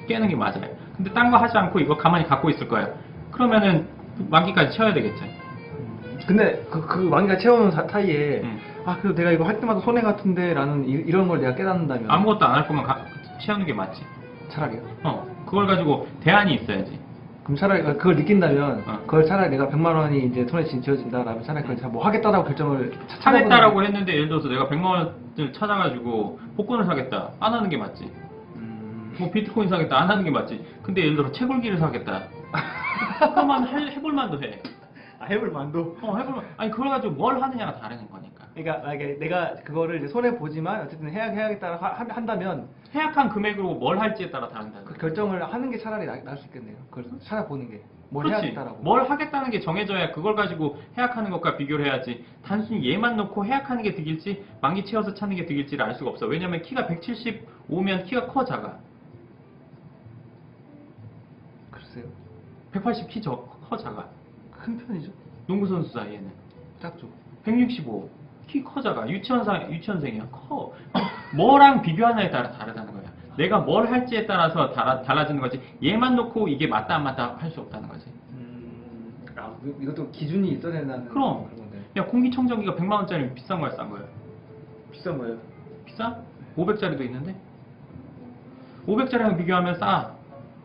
깨는 게 맞아요. 근데 딴 거 하지 않고 이거 가만히 갖고 있을 거예요. 그러면은 만기까지 채워야 되겠죠.
근데 그 만기가 채우는 사이에 그래도 내가 이거 할 때마다 손해 같은데 라는 이런 걸 내가 깨닫는다면
아무것도 안 할 거면 채우는 게 맞지.
차라리요?
그걸 가지고 대안이 있어야지.
그럼 차라리 그걸 느낀다면 그걸 차라리 내가 100만 원이 이제 손에 지어진다라면 차라리 그걸 뭐 하겠다라고 결정을
하겠다라고 했는데 예를 들어서 내가 100만 원을 찾아가지고 복권을 사겠다 안 하는 게 맞지. 뭐 비트코인 사겠다 안 하는 게 맞지. 근데 예를 들어 채굴기를 사겠다. 그만 해볼 만도 해.
해볼 만도.
해볼 만. 아니 그걸 가지고 뭘 하느냐가 다른 거니까.
그러니까 내가 그거를 이제 손해 보지만 어쨌든 해야겠다 한다면
해약한 금액으로 뭘 할지에 따라 다른다.
그 결정을 하는 게 차라리 나을 수 있겠네요. 그걸 찾아보는 게. 뭘
그렇지.
해야겠다라고.
뭘 하겠다는 게 정해져야 그걸 가지고 해약하는 것과 비교를 해야지. 단순히 얘만 놓고 해약하는 게 득일지 만기 채워서 찾는 게 득일지를 알 수가 없어. 왜냐면 키가 175면 키가 커 작아.
글쎄요.
180 키 커 작아.
큰 편이죠.
농구선수 사이에는.
작죠.
165 키 커 작아. 유치원생이야. 커. 뭐랑 비교하느냐에 따라 다르다는 거야. 내가 뭘 할지에 따라서 달라지는 거지. 얘만 놓고 이게 맞다 안 맞다 할 수 없다는 거지.
이것도 기준이 있어야 된다는
그럼.
그런 건데.
야 공기청정기가 100만 원짜리 비싼 거야 싼 거야?
비싼 거예요.
비싸? 500짜리도 있는데? 500짜리랑 비교하면 싸.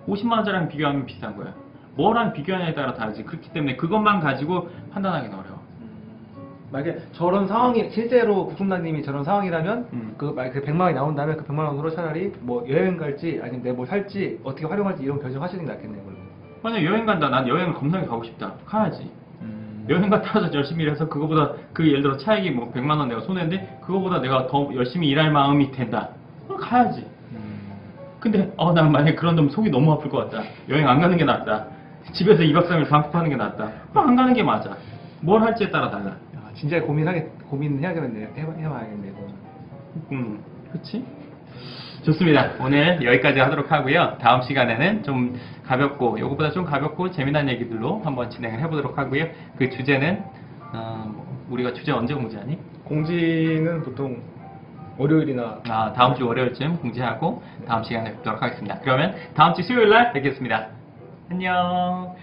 50만 원짜리랑 비교하면 비싼 거야. 뭐랑 비교하냐에 따라 다르지. 그렇기 때문에 그것만 가지고 판단하기는 어려워.
만약에 저런 상황이 실제로 구청장님이 저런 상황이라면 만약에 100만 원이 나온다면 그 100만 원으로 차라리 뭐 여행 갈지 아니면 내 뭐 살지 어떻게 활용할지 이런 결정하시는 게 낫겠네요. 그러면.
만약 여행 간다. 난 여행을 겁나게 가고 싶다. 가야지. 여행 갔다 와서 열심히 일해서 그거보다 예를 들어 차액이 뭐 100만 원 내가 손해인데 그거보다 내가 더 열심히 일할 마음이 된다. 그럼 가야지. 근데 난 만약에 그런 놈 속이 너무 아플 것 같다. 여행 안 가는 게 낫다. 집에서 2박 3일 방콕하는 게 낫다. 그럼 안 가는 게 맞아. 뭘 할지에 따라 달라.
진짜 고민해야겠네요. 해봐야겠네요.
그렇지? 좋습니다. 오늘 여기까지 하도록 하고요. 다음 시간에는 좀 가볍고, 요거보다 좀 가볍고 재미난 얘기들로 한번 진행을 해보도록 하고요. 그 주제는 우리가 주제 언제 공지하니?
공지는 보통 월요일이나
다음 주 월요일쯤 공지하고 다음 시간에 뵙도록 하겠습니다. 그러면 다음 주 수요일 날 뵙겠습니다. 안녕.